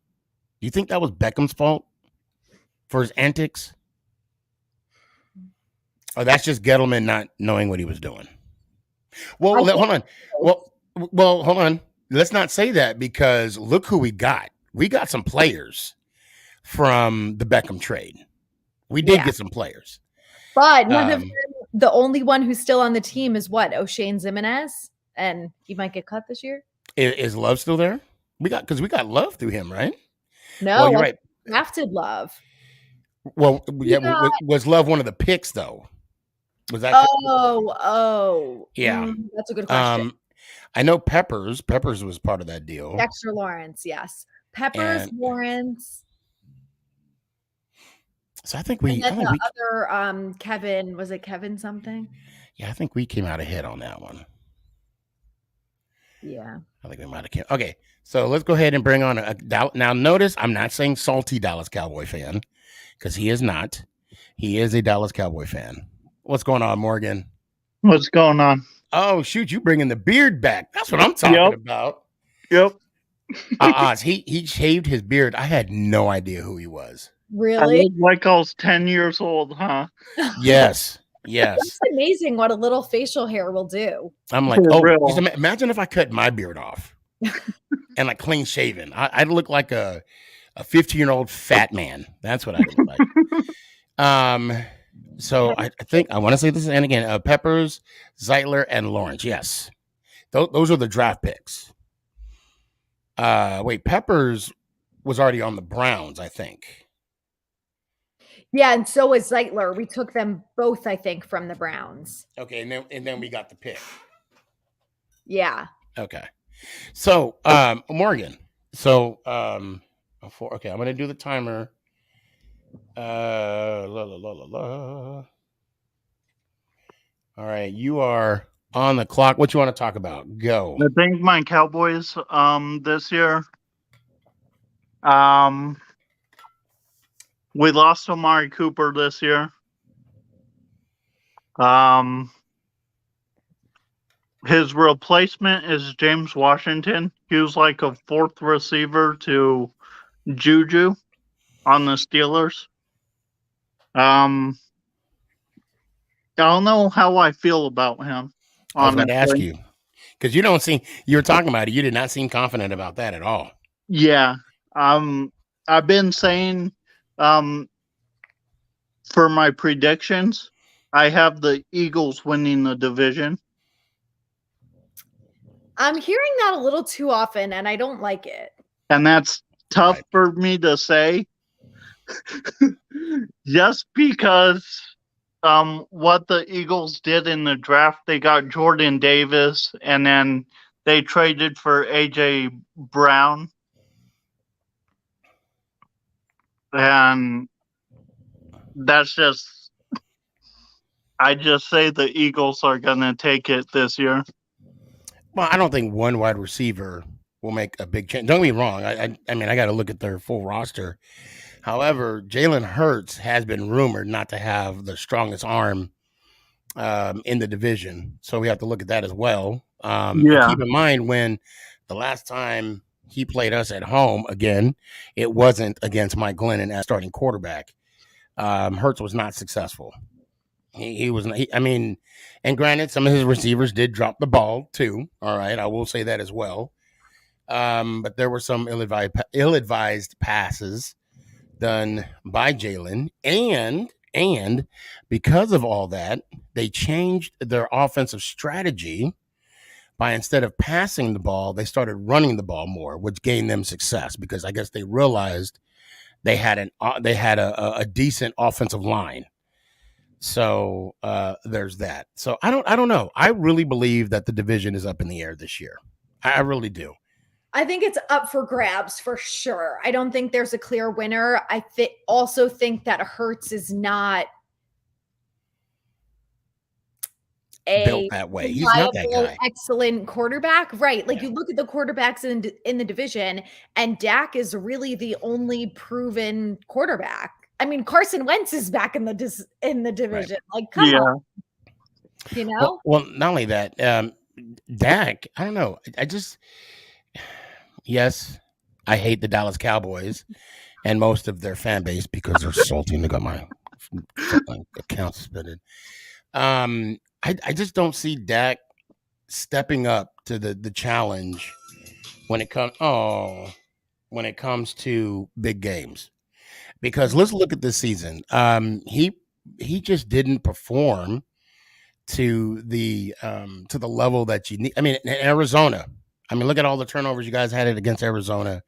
Do you think that was Beckham's fault for his antics? Or that's just Gettleman not knowing what he was doing? Well, hold on. Well, hold on. Let's not say that because look who we got. We got some players from the Beckham trade. We did get some players. But one of them, the only one who's still on the team is what? O'Shane Zimenez? And he might get cut this year? Is Love still there? We got Love through him, right? No, well, you're right. Drafted Love. Well, yeah, was Love one of the picks though? Was that? Yeah. That's a good question. I know Peppers was part of that deal. Dexter Lawrence, yes. Lawrence. So I think we. Other Kevin, was it Kevin something? Yeah, I think we came out ahead on that one. Yeah, I think we might have came. Okay, so let's go ahead and bring on now. Notice I'm not saying salty Dallas Cowboy fan because he is not. He is a Dallas Cowboy fan. What's going on, Morgan? What's going on? Oh shoot, you bringing the beard back? That's what I'm talking about. Yep. He shaved his beard. I had no idea who he was. Really? I look like I was 10 years old, huh? Yes. It's amazing what a little facial hair will do. I'm like, imagine if I cut my beard off and like clean shaven. I'd look like a 15-year-old fat man. That's what I look like. So I think I want to say this, and again, Peppers, Zeitler, and Lawrence. Yes, those are the draft picks. Wait, Peppers was already on the Browns, I think. Yeah, and so was Zeitler. We took them both, I think, from the Browns. Okay, and then we got the pick. Yeah. Okay. So, Morgan. So, I'm gonna do the timer. All right, you are on the clock. What you want to talk about? Go. I think my Cowboys this year. We lost Amari Cooper this year. His replacement is James Washington. He was like a fourth receiver to Juju on the Steelers. I don't know how I feel about him. I was going to ask you because you were talking about it. You did not seem confident about that at all. Yeah. I've been saying, for my predictions, I have the Eagles winning the division. I'm hearing that a little too often, and I don't like it. And that's tough for me to say. Just because what the Eagles did in the draft, they got Jordan Davis, and then they traded for A.J. Brown. And that's just, I just say the Eagles are going to take it this year. Well, I don't think one wide receiver will make a big change. Don't get me wrong. I mean, I got to look at their full roster. However, Jalen Hurts has been rumored not to have the strongest arm in the division. So we have to look at that as well. Keep in mind when the last time he played us at home, again, it wasn't against Mike Glennon as starting quarterback. Hurts was not successful. He was. And granted, some of his receivers did drop the ball too. All right, I will say that as well. But there were some ill-advised passes done by Jalen, and And because of all that, they changed their offensive strategy by, instead of passing the ball, they started running the ball more, which gained them success because I guess they realized they had a decent offensive line. So there's that. So I don't know. I really believe that the division is up in the air this year. I really do. I think it's up for grabs for sure. I don't think there's a clear winner. I also think that Hurts is not built that way. He's not that guy. Excellent quarterback, right? Like you look at the quarterbacks in the division, and Dak is really the only proven quarterback. I mean, Carson Wentz is back in the division. Right. Like, come on, you know. Well, not only that, Dak. I don't know. Yes, I hate the Dallas Cowboys and most of their fan base because they're salty and they got my account suspended. I just don't see Dak stepping up to the challenge when it comes to big games. Because let's look at this season. He just didn't perform to the level that you need. I mean, in Arizona. I mean, look at all the turnovers you guys had it against Arizona,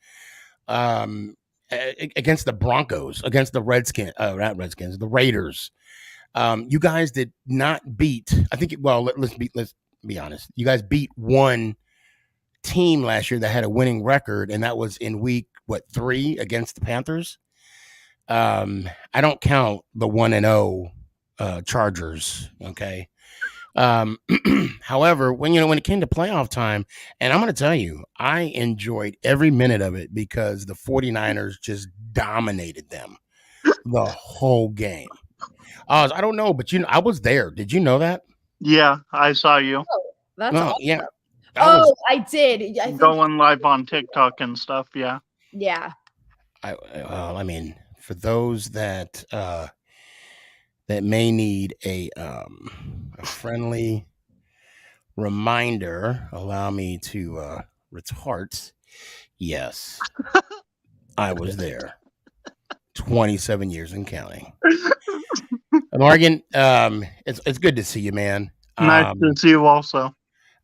against the Broncos, against the the Raiders. You guys did not beat. I think. Let's be honest. You guys beat one team last year that had a winning record, and that was in week 3 against the Panthers. I don't count the 1-0 Chargers. Okay. However, when it came to playoff time, and I'm going to tell you, I enjoyed every minute of it because the 49ers just dominated them the whole game. I don't know, but I was there. Did you know that? Yeah, I saw you. Oh, that's awesome. Yeah. I did. I think going live on TikTok and stuff. Yeah. Yeah. I mean, for those that may need a friendly reminder, allow me to retort. Yes, I was there. 27 years and counting. Morgan, it's good to see you, man. Nice to see you also.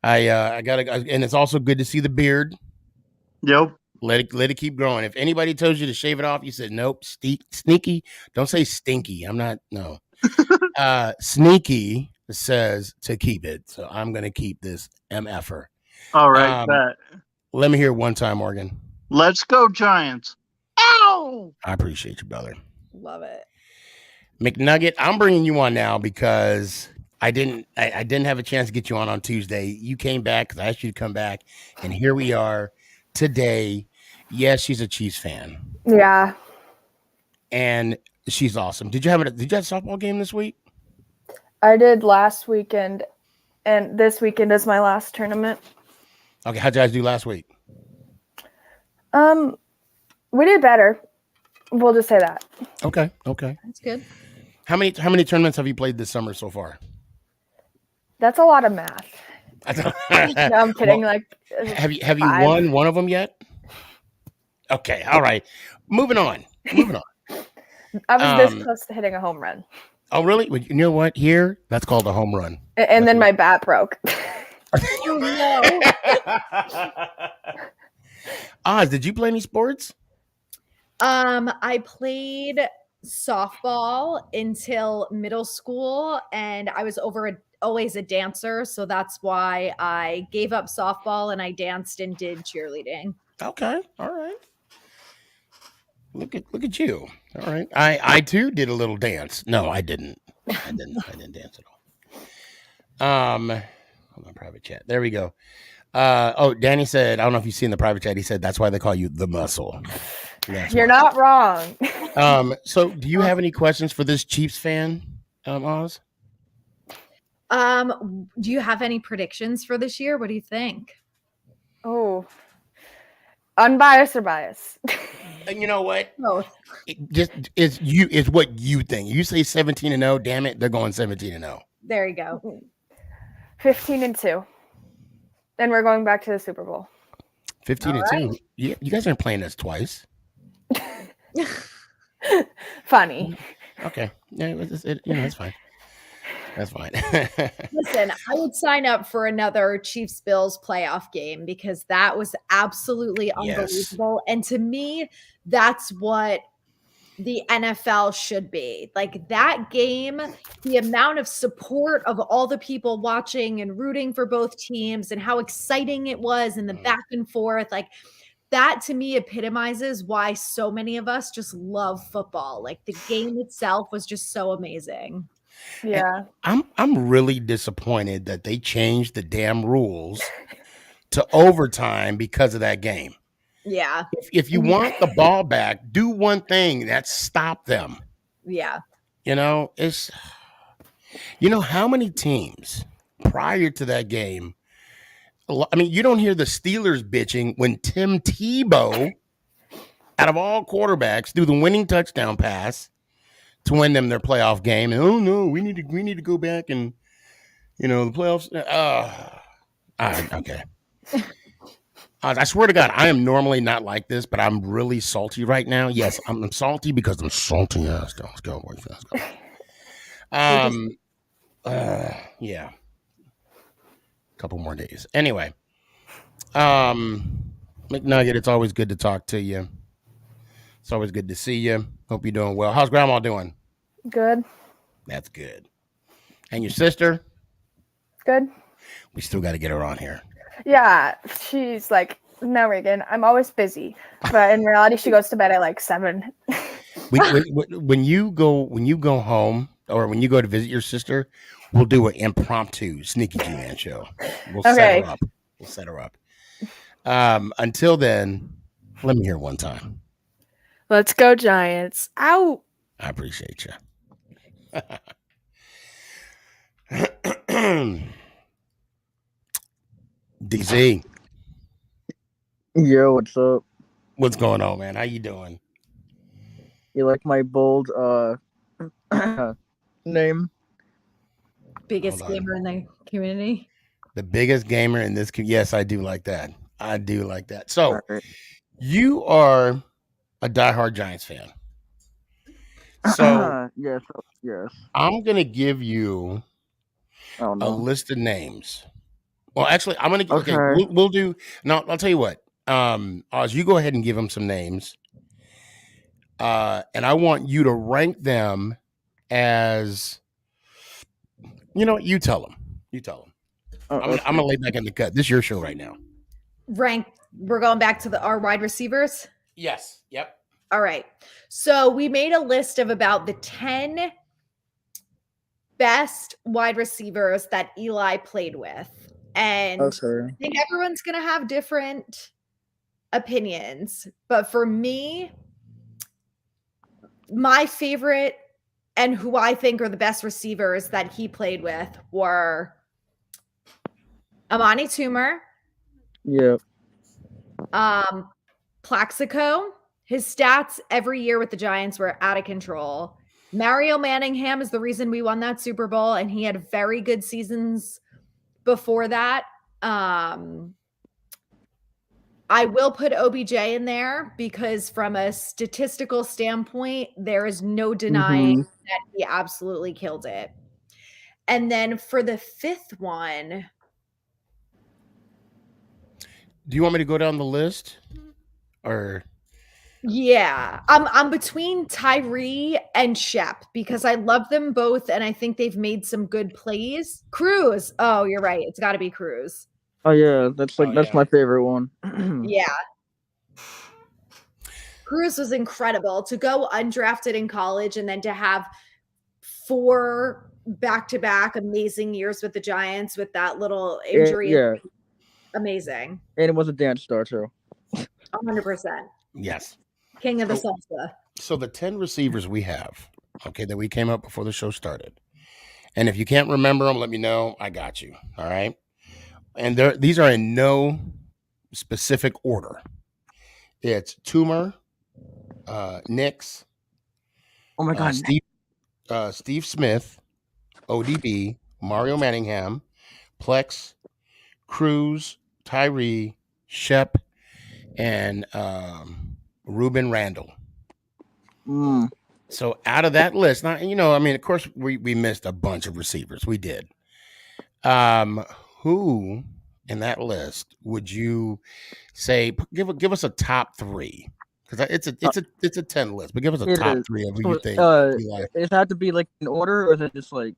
I gotta, and it's also good to see the beard. Yep. Let it keep growing. If anybody tells you to shave it off, you said nope. Sneaky. Don't say stinky. I'm not. No. Sneaky says to keep it, so I'm gonna keep this MFer. All right. Let me hear it one time, Morgan. Let's go Giants. Ow! I appreciate you, brother. Love it. McNugget, I'm bringing you on now because I didn't have a chance to get you on Tuesday. You came back because I asked you to come back, and here we are today. Yes, she's a Chiefs fan. Yeah. And she's awesome. Did you have a softball game this week? I did last weekend, and this weekend is my last tournament. Okay, how'd you guys do last week? We did better. We'll just say that. Okay. That's good. How many tournaments have you played this summer so far? That's a lot of math. No, I'm kidding. Well, have you won one of them yet? Okay, all right. Moving on. I was this close to hitting a home run. Oh, really? Well, you know what? Here, that's called a home run. And then my bat broke. Oh, no. Oz, did you play any sports? I played softball until middle school, and I was always a dancer, so that's why I gave up softball and I danced and did cheerleading. Okay, all right. Look at you. All right. I too did a little dance. No, I didn't. I didn't dance at all. Hold on, private chat. There we go. Danny said, I don't know if you've seen the private chat. He said that's why they call you the muscle. You're not wrong. So do you have any questions for this Chiefs fan, Oz? Do you have any predictions for this year? What do you think? Oh, unbiased or biased? And you know what? Both. It's what you think. You say 17-0, damn it, they're going 17-0. There you go. 15-2. And we're going back to the Super Bowl. 15-2. Right. Yeah, you guys aren't playing us twice. Funny. Okay. Yeah, that's fine. That's fine. Listen, I would sign up for another Chiefs Bills playoff game because that was absolutely Yes. unbelievable. And to me, that's what the NFL should be. Like that game, the amount of support of all the people watching and rooting for both teams and how exciting it was and the back and forth, like that to me epitomizes why so many of us just love football. Like the game itself was just so amazing. Yeah. I'm really disappointed that they changed the damn rules to overtime because of that game. Yeah. If you want the ball back, do one thing, that's stop them. Yeah. It's how many teams prior to that game. I mean, you don't hear the Steelers bitching when Tim Tebow, out of all quarterbacks, threw the winning touchdown pass to win them their playoff game. And oh no, we need to go back and the playoffs. Okay. I swear to God, I am normally not like this, but I'm really salty right now. Yes, I'm salty because I'm salty. Let's go. Let's go. Yeah. Couple more days. Anyway, McNugget, it's always good to talk to you. It's always good to see you. Hope you're doing well. How's Grandma doing? Good. That's good. And your sister? Good. We still got to get her on here. Yeah, she's like, no, Reagan, I'm always busy. But in reality, she goes to bed at like 7. When you go home or when you go to visit your sister, we'll do an impromptu Sneakyg Man show. We'll set her up. Until then, let me hear one time. Let's go, Giants. Ow. I appreciate you. DZ. Yo, what's up? What's going on, man? How you doing? You like my bold name? Biggest gamer in the community. The biggest gamer in this community. Yes, I do like that. I do like that. So, you are a diehard Giants fan. So, yes. I'm going to give you a list of names. Well, actually, I'm going to we'll do. No, I'll tell you what. Oz, you go ahead and give them some names. And I want you to rank them as, you tell them. I'm going to lay back in the cut. This is your show right now. We're going back to our wide receivers? Yes. Yep. All right. So we made a list of about the 10 best wide receivers that Eli played with. And I think everyone's going to have different opinions. But for me, my favorite and who I think are the best receivers that he played with were Amani Toomer. Yep. Plaxico. His stats every year with the Giants were out of control. Mario Manningham is the reason we won that Super Bowl, and he had very good seasons before that. I will put OBJ in there because from a statistical standpoint, there is no denying that he absolutely killed it. And then for the fifth one. Do you want me to go down the list? Or yeah, I'm between Tyree and Shep because I love them both and I think they've made some good plays. Cruz. Oh, you're right. It's got to be Cruz. Oh yeah, that's my favorite one. Yeah. Cruz was incredible to go undrafted in college and then to have 4 back-to-back amazing years with the Giants with that little injury. Yeah. Amazing. And it was a dance star too. 100%. Yes. King of the salsa. So the 10 receivers we have, that we came up before the show started. And if you can't remember them, let me know. I got you. All right. And these are in no specific order. It's Toomer, Nix. Oh my God. Steve Smith, ODB, Mario Manningham, Plex, Cruz, Tyree, Shep, and Ruben Randall. So out of that list, now I mean, of course, we missed a bunch of receivers. We did. Who in that list would you say give us a top three? Because it's a 10 list, but give us a It top is. three of who So, you think. Eli. Does it have to be like in order, or is it just like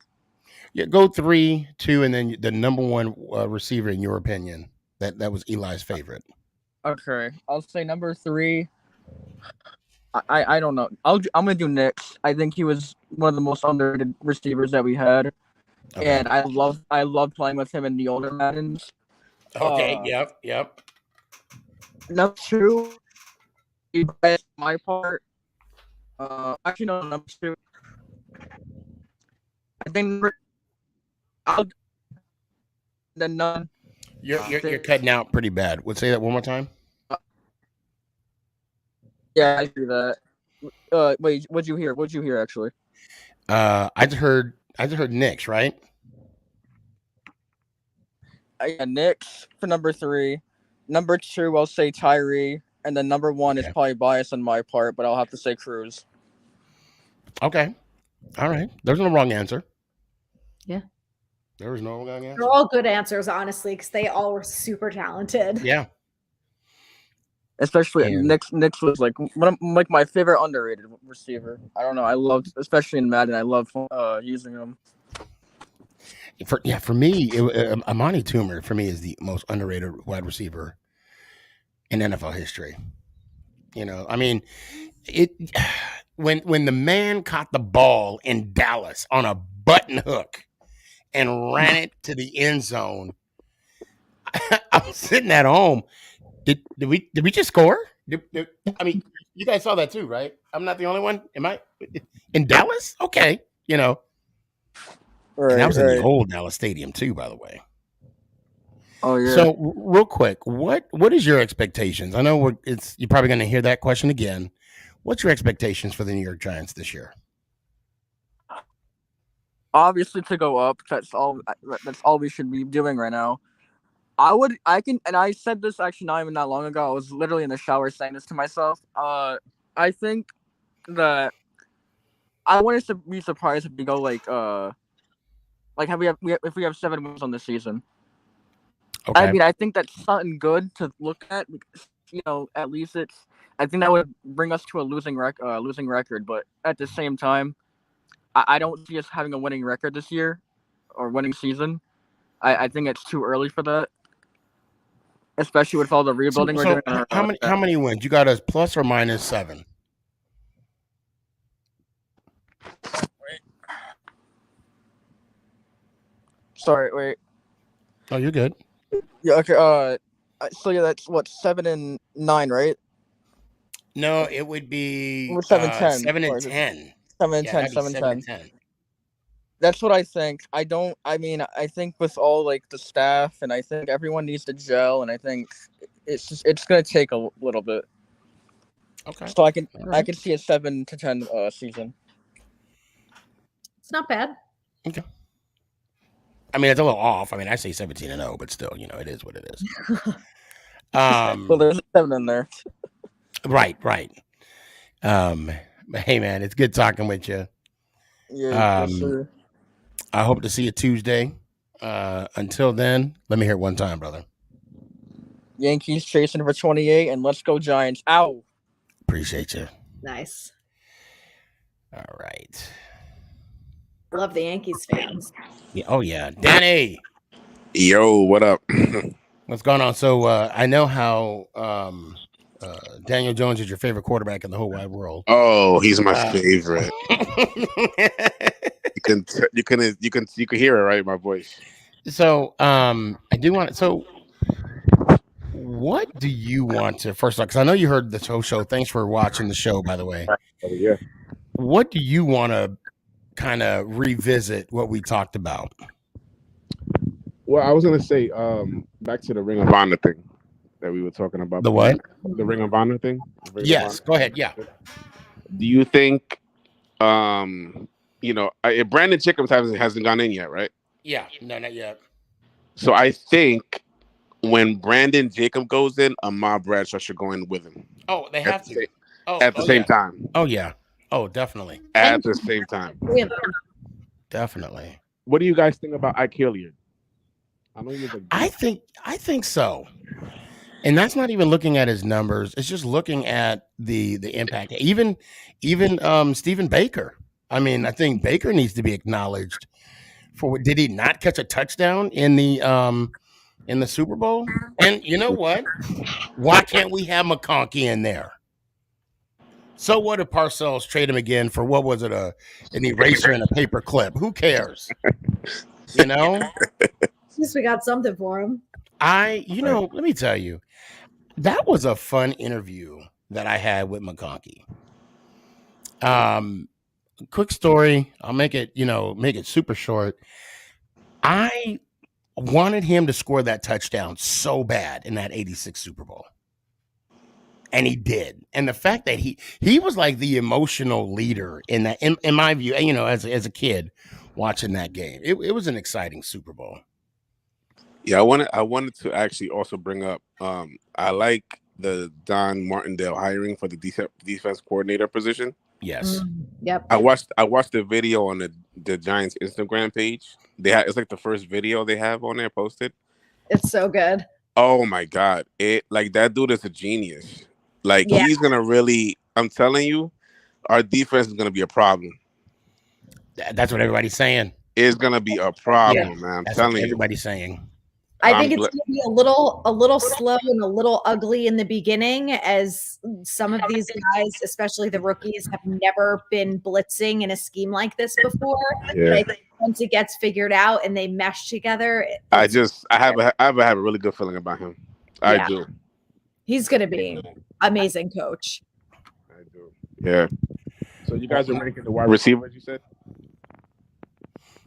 Yeah, go 3, 2, and then the number one receiver in your opinion that was Eli's favorite. okay? I'll say number 3. I don't know. I'm gonna do Knicks. I think he was one of the most underrated receivers that we had, Okay. and I love playing with him in the older Maddens. Okay. Yep. Number 2, my part. Actually, no, number 2. I think I'll then none. You're cutting out pretty bad. Would say that one more time. Yeah, I see that. Wait, what'd you hear? What'd you hear actually? I just heard Knicks, right? Yeah, Knicks for number 3. Number 2, I'll say Tyree, and then number 1 is probably bias on my part, but I'll have to say Cruz. Okay. All right. There's no wrong answer. Yeah. There was no wrong answer. They're all good answers, honestly, because they all were super talented. Yeah. Especially Knicks was like my favorite underrated receiver. I don't know. I loved, especially in Madden, I love using him. For me, Amani Toomer for me is the most underrated wide receiver in NFL history. I mean, when the man caught the ball in Dallas on a button hook and ran it to the end zone, I was sitting at home. Did we just score? I mean, you guys saw that too, right? I'm not the only one. Am I in Dallas? Okay, Right, and that was in the old Dallas Stadium too, by the way. Oh yeah. So real quick, what is your expectations? I know you're probably going to hear that question again. What's your expectations for the New York Giants this year? Obviously to go up. That's all we should be doing right now. I said this actually not even that long ago. I was literally in the shower saying this to myself. I think that I wouldn't be surprised if we go if we have 7 wins on the season. Okay. I mean, I think that's something good to look at. Because, at least I think that would bring us to a losing record. But at the same time, I don't see us having a winning record this year or winning season. I think it's too early for that. Especially with all the rebuilding we're doing. How many wins? You got us plus or minus 7? Wait. Sorry, wait. Oh, you're good. Yeah, okay. So yeah, that's what 7 and 9, right? No, it would be 7 10. 7 and 10. 7 and 10. 7 and 10. That's what I think. I think with all the staff, and I think everyone needs to gel, and I think it's gonna take a little bit. Okay. So I can see a 7 to 10 season. It's not bad. Okay. I mean, it's a little off. I mean, I say 17-0, but still, it is what it is. Well, there's a 7 in there. Right. Hey, man, it's good talking with you. Yeah, yes, sir. I hope to see you Tuesday. Until then, let me hear it one time, brother. Yankees chasing for 28, and let's go Giants. Ow. Appreciate you. Nice. All right. Love the Yankees fans. Yeah, oh, yeah. Danny. Yo, what up? What's going on? So I know how Daniel Jones is your favorite quarterback in the whole wide world. Oh, he's my favorite. You can hear it, right, in my voice. So I do want. So what do you want to first of all? Because I know you heard the whole show. Thanks for watching the show, by the way. Yeah. What do you want to kind of revisit what we talked about? Well, I was gonna say back to the Ring of Honor thing that we were talking about. The what? The Ring of Honor thing. Yes. Go ahead. Yeah. Do you think, Brandon Jacobs hasn't gone in yet, right? Yeah. No, not yet. So I think when Brandon Jacob goes in, Ahmad Bradshaw should go in with him. Oh, they have to. At the same time. Oh, yeah. Oh, definitely. at the same time. Definitely. What do you guys think about Ike Hilliard? I know he was I think so. And that's not even looking at his numbers. It's just looking at the impact. Even Stephen Baker. I mean, I think Baker needs to be acknowledged for did he not catch a touchdown in the Super Bowl? And you know what? Why can't we have McConkey in there? So what if Parcells trade him again for what was it, an eraser and a paper clip? Who cares? You know? At least we got something for him. Let me tell you, that was a fun interview that I had with McConkey. Quick story. I'll make it super short. I wanted him to score that touchdown so bad in that 86 Super Bowl. And he did. And the fact that he was like the emotional leader in that, in my view, as a kid watching that game, it was an exciting Super Bowl. Yeah, I wanted to actually also bring up. I like the Don Martindale hiring for the defense coordinator position. Yes. Yep. I watched the video on the Giants Instagram page. It's like the first video they have on there posted. It's so good. Oh my God. That dude is a genius. He's gonna really, I'm telling you, our defense is gonna be a problem. That's what everybody's saying. It's gonna be a problem, man. I'm telling you. Everybody's saying. I think it's gonna be a little slow and a little ugly in the beginning, as some of these guys, especially the rookies, have never been blitzing in a scheme like this before. Yeah. But I think once it gets figured out and they mesh together, I have a really good feeling about him. I do. He's gonna be amazing coach. I do. Yeah. So you guys are ranking the wide receivers, you said?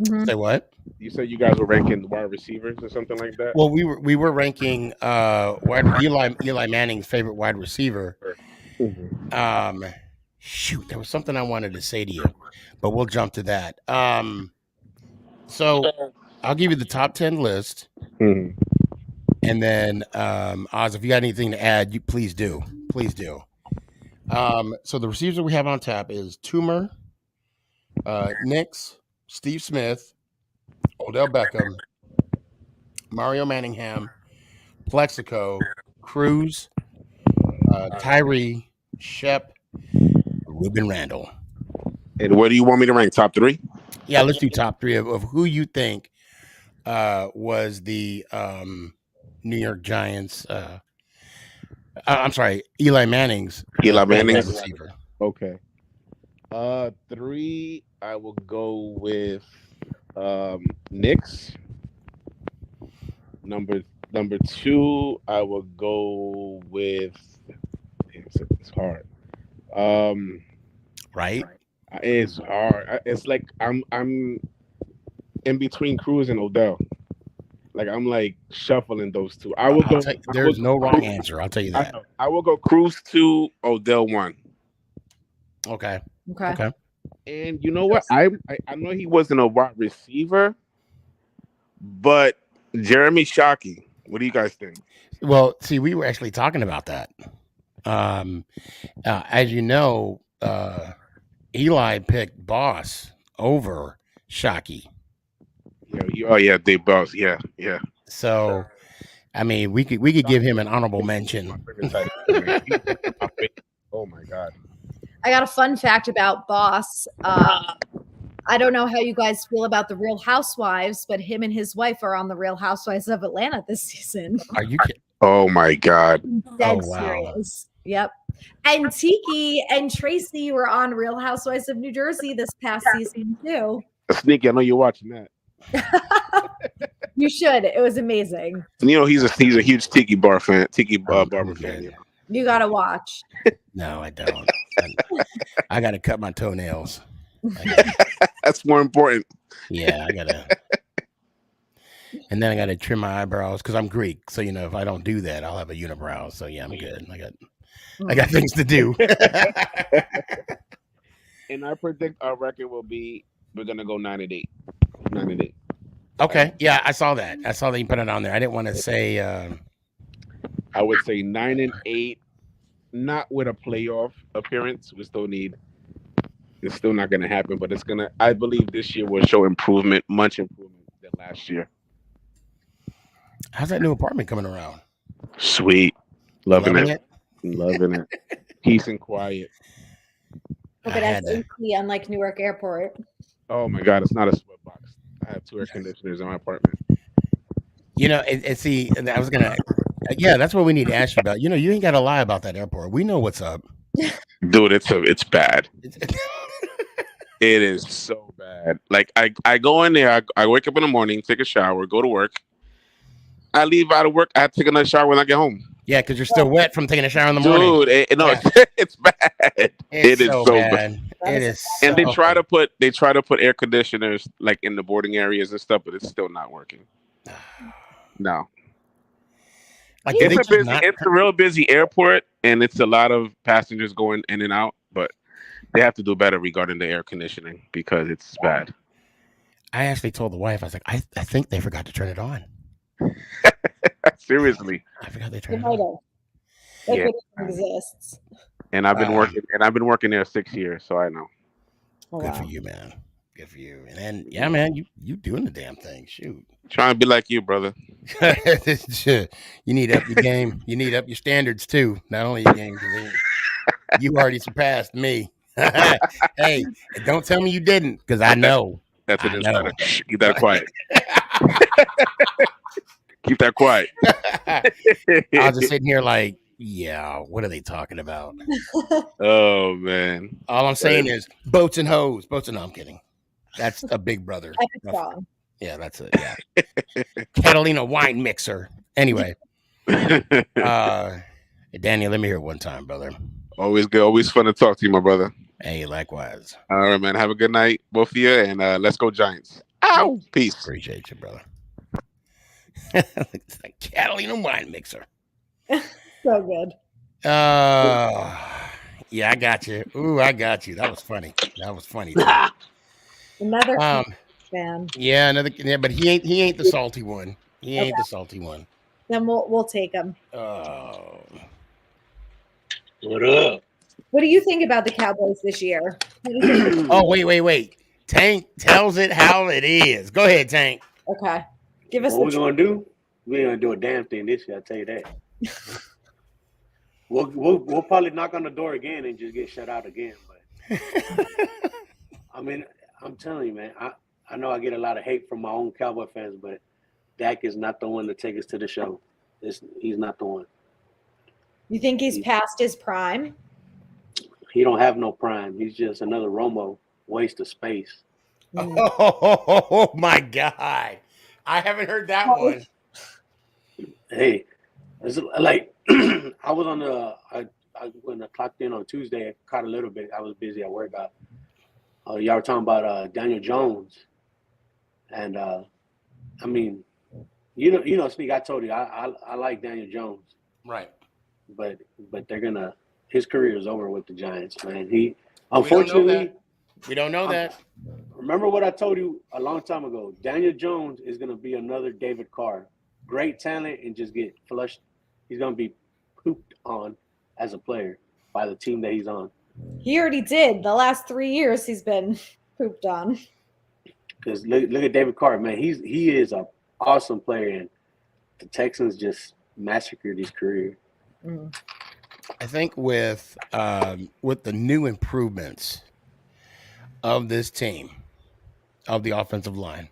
Mm-hmm. Say what? You said you guys were ranking the wide receivers or something like that? Well, we were ranking Eli Manning's favorite wide receiver. Mm-hmm. Shoot, there was something I wanted to say to you, but we'll jump to that. So I'll give you the top 10 list. Mm-hmm. And then Oz, if you got anything to add, you please do. Please do. So the receivers that we have on tap is Toomer, Nix, Steve Smith, Odell Beckham, Mario Manningham, Plexico, Cruz, Tyree, Shep, Ruben Randall. And where do you want me to rank? Top 3? Yeah, let's do top 3 of who you think was the New York Giants. I'm sorry, Eli Manning's receiver. Okay. 3, I will go with Knicks. Number 2, I will go with. It's hard. Right. It's hard. It's like I'm in between Cruz and Odell. I'm shuffling those two. I will go. There's no wrong answer. I'll tell you that. I will go Cruz 2, Odell 1. Okay. And you know what? I know he wasn't a wide receiver, but Jeremy Shockey. What do you guys think? Well, see, we were actually talking about that. As you know, Eli picked Boss over Shockey. Yeah, they both. Yeah. So, I mean, we could give him an honorable mention. Oh my God. I got a fun fact about Boss. I don't know how you guys feel about the Real Housewives, but him and his wife are on the Real Housewives of Atlanta this season. Are you kidding? Oh my God. Dead serious. Yep. And Tiki and Tracy were on Real Housewives of New Jersey this past season too. Sneaky, I know you're watching that. You should. It was amazing. He's a huge Tiki bar fan. Barber fan. Yeah. You gotta watch. No, I don't. I gotta cut my toenails. That's more important. Yeah, I gotta. And then I gotta trim my eyebrows because I'm Greek. So if I don't do that, I'll have a unibrow. So yeah, I'm good. I got things to do. And I predict our record will be we're gonna go 9-8. 9-8. Okay. Yeah, I saw that. I saw that you put it on there. I didn't want to say. I would say 9-8, not with a playoff appearance. We still need It's still not going to happen, but it's gonna. I believe this year will show improvement, much improvement than last year. How's that new apartment coming around? Sweet, You loving loving it, loving it. Peace and quiet. Hope I it has had to. AC, unlike Newark Airport. Oh my God, it's not a sweatbox. I have 2 air conditioners in my apartment. You know, and see, I was gonna. Yeah, that's what we need to ask you about. You know, you ain't got to lie about that airport. We know what's up. Dude, it's bad. It is so bad. Like I go in there, I wake up in the morning, take a shower, go to work. I leave out of work. I have to take another shower when I get home. Yeah, because you're still wet from taking a shower in the morning. Dude, Yeah. it's bad. It's It is so bad. It is. And they so try to put air conditioners like in the boarding areas and stuff, but it's still not working. No. Like, It's a real busy airport, and it's a lot of passengers going in and out, but they have to do better regarding the air conditioning because it's bad. I actually told the wife, I was like, I think they forgot to turn it on. Seriously. I forgot they It turned it might on. have. Yeah. It exists. And I've been working there 6 years, so I know. Oh, Good wow. for you, man. Good for you. And then, yeah, man, you doing the damn thing. Shoot. Trying to be like you, brother. You need to up your game. You need to up your standards too. Not only your game, you already surpassed me. Hey, don't tell me you didn't, because I know. That's an insider. Keep that quiet. Keep that quiet. I was just sitting here like, yeah, what are they talking about? Oh man. All I'm saying is boats and hoes. Boats and no, I'm kidding. That's a big brother. Yeah, that's it. Yeah. Catalina wine mixer. Anyway. Daniel, let me hear it one time, brother. Always good. Always fun to talk to you, my brother. Hey, likewise. All right, man. Have a good night, both of you, and let's go Giants. Ow. Peace. Appreciate you, brother. It's like Catalina wine mixer. So good. Yeah, I got you. Ooh, I got you. That was funny. Another fan. Yeah, but he ain't the salty one. He ain't the salty one. Then we'll take him. Oh. What up? What do you think about the Cowboys this year? Oh, wait. Tank tells it how it is. Go ahead, Tank. Okay. Give us what we're gonna do. We ain't gonna do a damn thing this year, I'll tell you that. We'll probably knock on the door again and just get shut out again. But I mean, I'm telling you, man, I know I get a lot of hate from my own Cowboy fans, but Dak is not the one to take us to the show. He's not the one. You think he's past his prime? He don't have no prime. He's just another Romo, waste of space. Oh my God. I haven't heard that one. Hey, it's like I was on when I clocked in on Tuesday, I caught a little bit. I was busy at work. Y'all were talking about Daniel Jones, and I mean, you know, Sneak. I told you I like Daniel Jones, right? But they're his career is over with the Giants, man. He unfortunately we don't know that. Remember what I told you a long time ago. Daniel Jones is gonna be another David Carr. Great talent and just get flushed. He's going to be pooped on as a player by the team that he's on. He already did. The last 3 years he's been pooped on. Because look at David Carr, man. He is an awesome player, and the Texans just massacred his career. I think with the new improvements of this team, of the offensive line,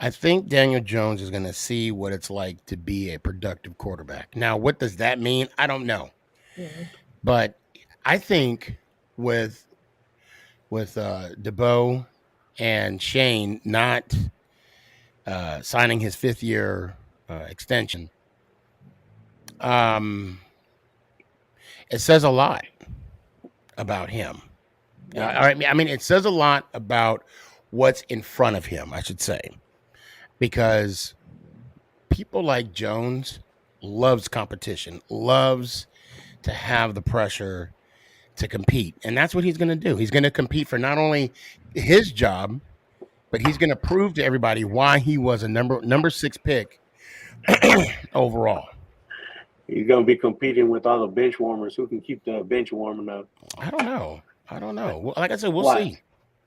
I think Daniel Jones is going to see what it's like to be a productive quarterback. Now, what does that mean? I don't know. Mm-hmm. But I think with DeBoe and Shane not signing his 5th-year extension, it says a lot about him. I mean, it says a lot about what's in front of him, I should say. Because people like Jones loves competition, loves to have the pressure to compete. And that's what he's going to do. He's going to compete for not only his job, but he's going to prove to everybody why he was a number 6 pick overall. He's going to be competing with all the bench warmers who can keep the bench warming up. I don't know. I don't know. Well, like I said, we'll Why? see.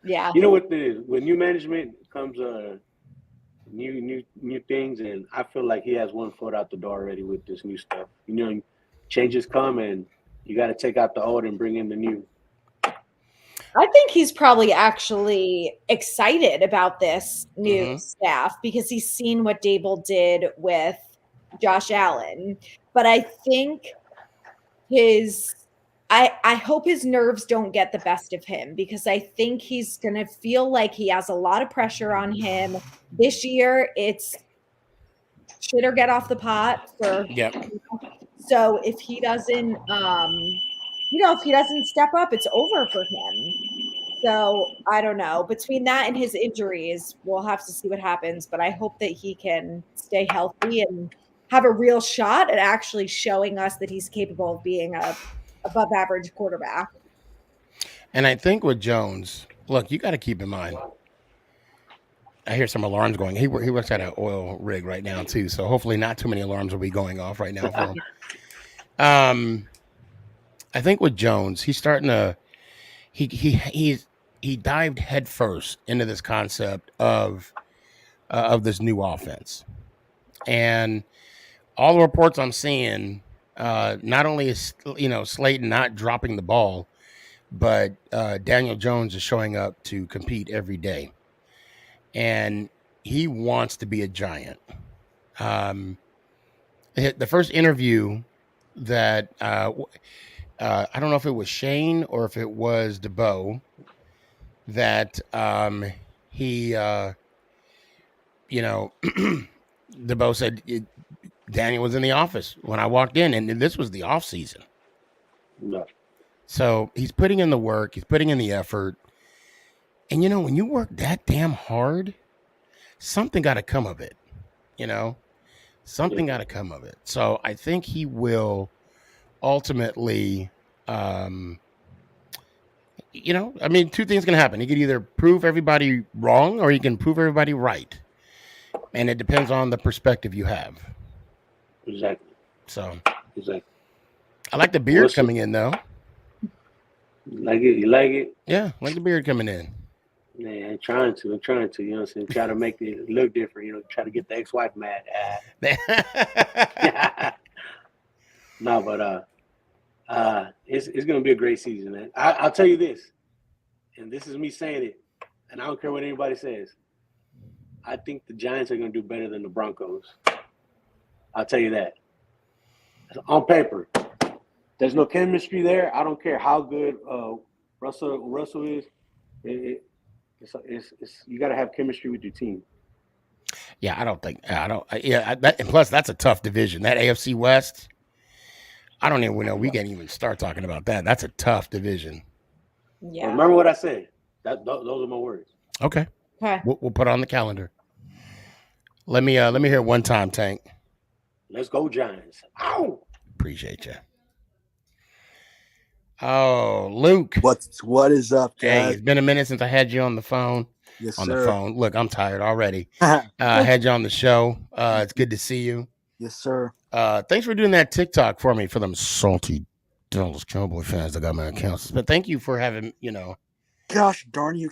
Yeah. You know what it is? With new management comes new things, and I feel like he has one foot out the door already with this new stuff. You know, changes come, and you got to take out the old and bring in the new. I think he's probably actually excited about this new staff because he's seen what Dable did with Josh Allen. But I think I hope his nerves don't get the best of him because I think he's going to feel like he has a lot of pressure on him. This year, it's shit or get off the pot for. Yep. So if he doesn't, if he doesn't step up, it's over for him. So I don't know. Between that and his injuries, we'll have to see what happens. But I hope that he can stay healthy and have a real shot at actually showing us that he's capable of being a above average quarterback. And I think with Jones, look, you got to keep in mind. I hear some alarms going. He works at an oil rig right now too, so hopefully not too many alarms will be going off right now for him. I think with Jones, he's starting to he dived headfirst into this concept of this new offense, and all the reports I'm seeing, not only is Slayton not dropping the ball, but Daniel Jones is showing up to compete every day, and he wants to be a Giant. The first interview that I don't know if it was Shane or if it was DeBoe that he DeBoe said Daniel was in the office when I walked in, and this was the off season. No. So he's putting in the work, he's putting in the effort. And when you work that damn hard, something got to come of it. Something got to come of it. So I think he will ultimately, two things can happen. He could either prove everybody wrong or he can prove everybody right. And it depends on the perspective you have. Exactly. So, exactly. I like the beard coming in, though. Like it? You like it? Yeah, I like the beard coming in. Man, I'm trying to, you know what I'm saying? Try to make it look different, try to get the ex-wife mad. No, but it's going to be a great season, man. I'll tell you this, and this is me saying it, and I don't care what anybody says. I think the Giants are going to do better than the Broncos. I'll tell you that. On paper, there's no chemistry there. I don't care how good Russell is. It's you got to have chemistry with your team. Yeah, and plus that's a tough division. That AFC West, I don't even know. We can't even start talking about that. That's a tough division. Yeah. Well, remember what I said. Those are my words. Okay. We'll put it on the calendar. Let me hear it one time, Tank. Let's go Giants. Ow! Appreciate you. Oh, Luke. What is up, guys? Hey, it's been a minute since I had you on the phone. Yes, on sir. the phone. Look, I'm tired already. I had you on the show. It's good to see you. Yes, sir. Thanks for doing that TikTok for me for them salty Dallas Cowboy fans that got my accounts. But thank you for having, Gosh darn you,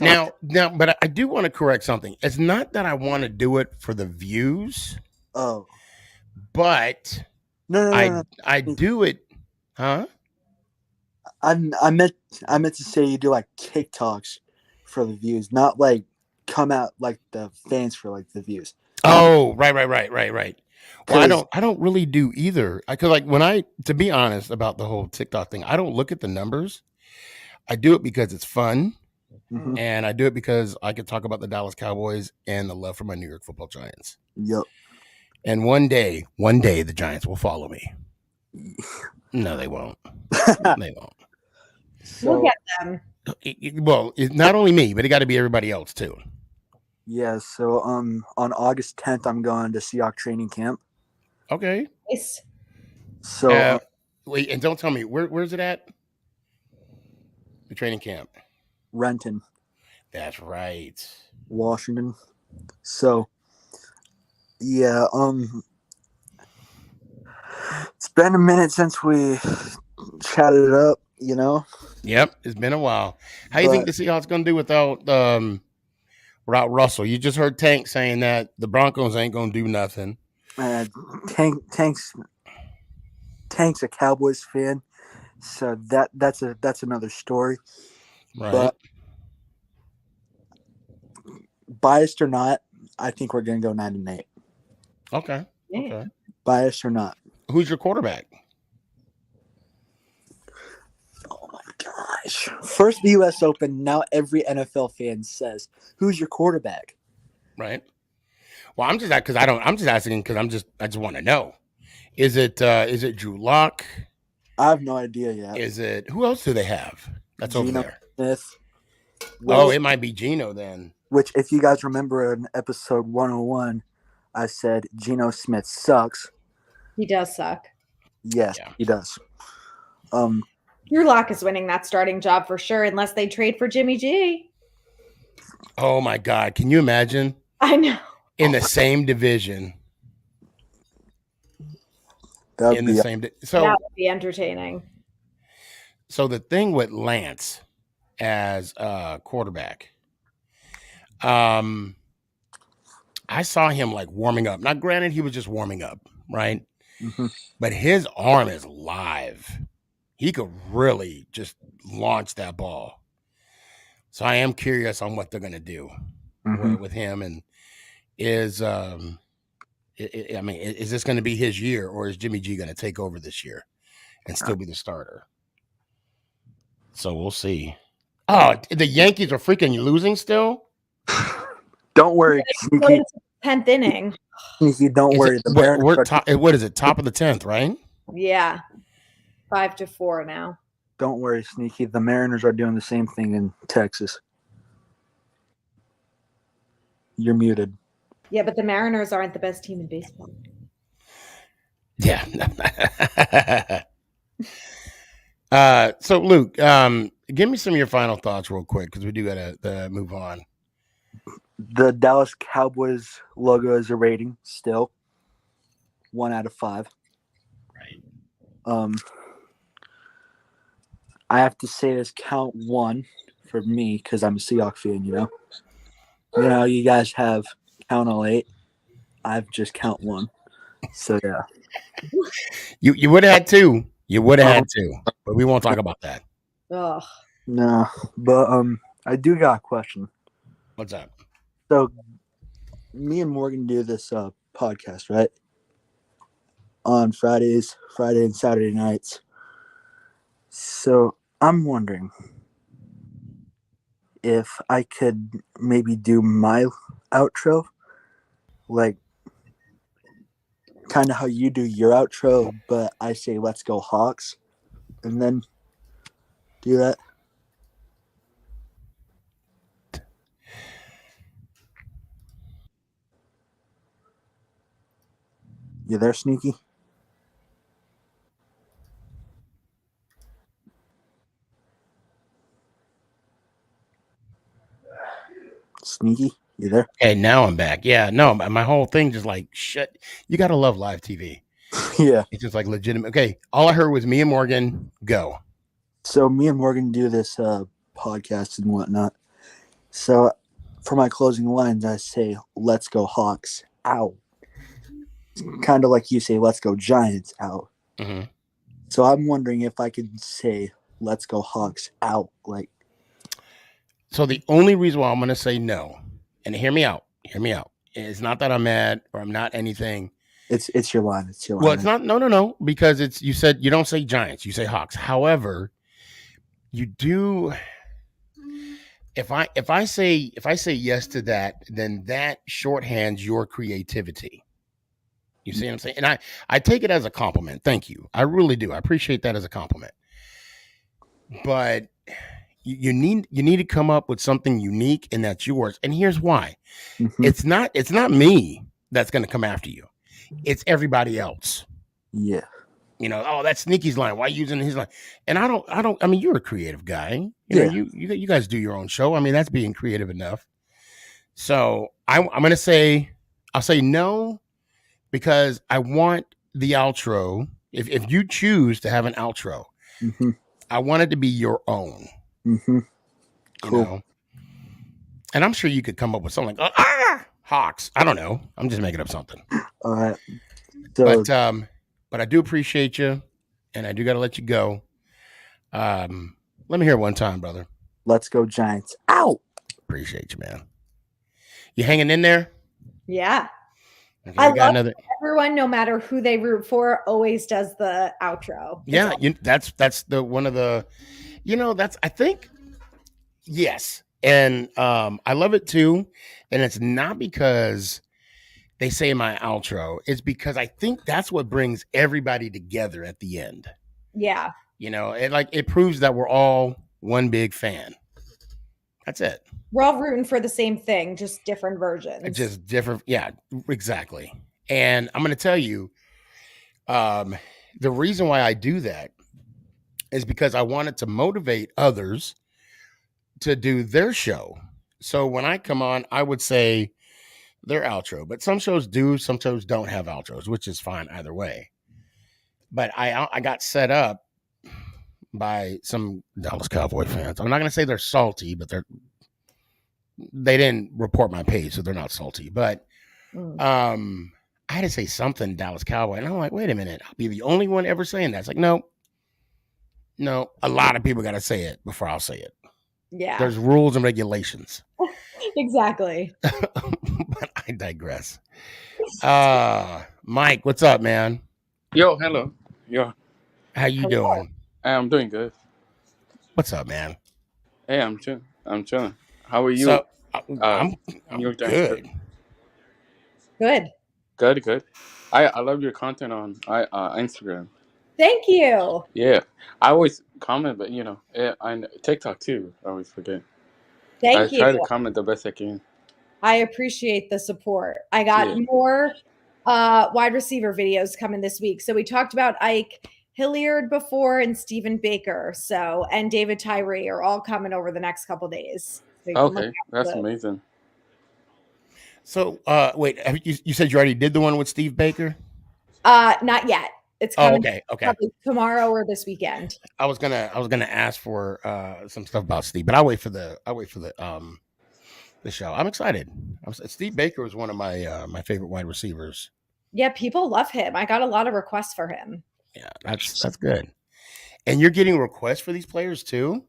Now, but I do want to correct something. It's not that I want to do it for the views. Oh. But no. I do it, huh? I meant to say you do like TikToks for the views, not like come out like the fans for like the views. Oh, right. Well, I don't really do either. Because to be honest about the whole TikTok thing, I don't look at the numbers. I do it because it's fun, and I do it because I can talk about the Dallas Cowboys and the love for my New York Football Giants. Yep. And one day, the Giants will follow me. No, they won't. They won't. We'll get them. Well, it's not only me, but it got to be everybody else too. Yeah. So on August 10th, I'm going to Seahawk training camp. Okay. Nice. So wait, and don't tell me where's it at? The training camp. Renton. That's right. Washington. So yeah, it's been a minute since we chatted it up. You know. Yep, it's been a while. How you think the Seahawks going to do without Russell? You just heard Tank saying that the Broncos ain't going to do nothing. Tank's a Cowboys fan, so that's another story. Right. But biased or not, I think we're going to go 9-8. Okay. Okay. Biased or not. Who's your quarterback? Oh my gosh! First the U.S. Open. Now every NFL fan says, "Who's your quarterback?" Right. Well, I'm just asking because I just want to know. Is it Drew Lock? I have no idea yet. Is it who else do they have? That's Geno over there. Smith. It might be Geno then. Which, if you guys remember in episode 101, I said Geno Smith sucks. He does suck. Yes, he does. Drew Lock is winning that starting job for sure, unless they trade for Jimmy G. Oh my God! Can you imagine? I know. In the same division. That would be entertaining. So the thing with Lance as a quarterback, I saw him like warming up. Now, granted, he was just warming up, right? Mm-hmm. But his arm is live. He could really just launch that ball. So I am curious on what they're going to do with him. And is this going to be his year, or is Jimmy G going to take over this year and still be the starter? So we'll see. Oh, the Yankees are freaking losing still? Don't worry. Sneaky. 10th inning. Sneaky, don't worry. What is it? Top of the 10th, right? Yeah. 5-4 now. Don't worry, Sneaky. The Mariners are doing the same thing in Texas. You're muted. Yeah, but the Mariners aren't the best team in baseball. Yeah. So Luke, give me some of your final thoughts real quick, because we do gotta move on. The Dallas Cowboys logo is a rating still. 1 out of 5. Right. I have to say this count 1 for me because I'm a Seahawks fan, you know. You know, you guys have count all 8. I've just count 1. So yeah. You would have had 2. You would have had 2, but we won't talk about that. Ugh. No, but I do got a question. What's up? So, me and Morgan do this podcast, right? On Friday and Saturday nights. So, I'm wondering if I could maybe do my outro, like kind of how you do your outro, but I say "Let's go Hawks," and then do that. You there, Sneaky? Sneaky, you there? Hey, now I'm back. Yeah, no, my whole thing just like shit. You gotta love live TV. Yeah, it's just like legitimate. Okay, all I heard was me and Morgan go. So me and Morgan do this podcast and whatnot. So for my closing lines, I say, "Let's go Hawks out." Kind of like you say, "Let's go Giants out." Mm-hmm. So I'm wondering if I could say, "Let's go Hawks out." Like, so the only reason why I'm going to say no, and hear me out. It's not that I'm mad or I'm not anything. It's your line. It's your line. Well, it's not. No, because it's, you said you don't say Giants, you say Hawks. However, you do. If I say yes to that, then that shorthands your creativity. You see what I'm saying? And I take it as a compliment. Thank you. I really do. I appreciate that as a compliment. But you need to come up with something unique, and that's yours. And here's why. Mm-hmm. It's not me that's going to come after you. It's everybody else. Yeah. You know, oh, that's Sneaky's line. Why are you using his line? And I mean, you're a creative guy. You know, you guys do your own show. I mean, that's being creative enough. So I'm going to say, I'll say no, because I want the outro. If you choose to have an outro, mm-hmm. I want it to be your own. Mm-hmm. Cool. You know? And I'm sure you could come up with something like Hawks. I don't know. I'm just making up something. All right. So, but I do appreciate you, and I do got to let you go. Let me hear it one time, brother. Let's go Giants. Ow! Appreciate you, man. You hanging in there? Yeah. Okay, I love everyone, no matter who they root for, always does the outro. Yeah, that's the one of the, that's I think, yes, and I love it too, and it's not because they say my outro; it's because I think that's what brings everybody together at the end. Yeah, it proves that we're all one big fan. That's it. We're all rooting for the same thing, just different versions. Just different, yeah, exactly. And I'm going to tell you, the reason why I do that is because I wanted to motivate others to do their show. So when I come on, I would say their outro, but some shows do, some shows don't have outros, which is fine either way. But I got set up by some Dallas Cowboy fans. I'm not going to say they're salty, but they didn't report my page, so they're not salty. But I had to say something Dallas Cowboy, and I'm like, wait a minute, I'll be the only one ever saying that. It's like, no, a lot of people got to say it before I'll say it. Yeah. There's rules and regulations. Exactly. But I digress. Mike, what's up, man? Yo, hello. Yo. How you doing? I'm doing good. What's up, man? Hey, I'm chilling. How are you? So, I'm good. Good. I love your content on Instagram. Thank you. Yeah, I always comment, but on TikTok too. I always forget. Thank you. I try to comment the best I can. I appreciate the support. I got more wide receiver videos coming this week. So we talked about Ike Hilliard before and Stephen Baker. And David Tyree are all coming over the next couple days. So okay, that's amazing. So, wait, you said you already did the one with Steve Baker? Not yet. It's coming okay. tomorrow or this weekend. I was gonna ask for some stuff about Steve, but I'll wait for the show. I'm excited. Steve Baker was one of my favorite wide receivers. Yeah, people love him. I got a lot of requests for him. Yeah, that's good. And you're getting requests for these players too?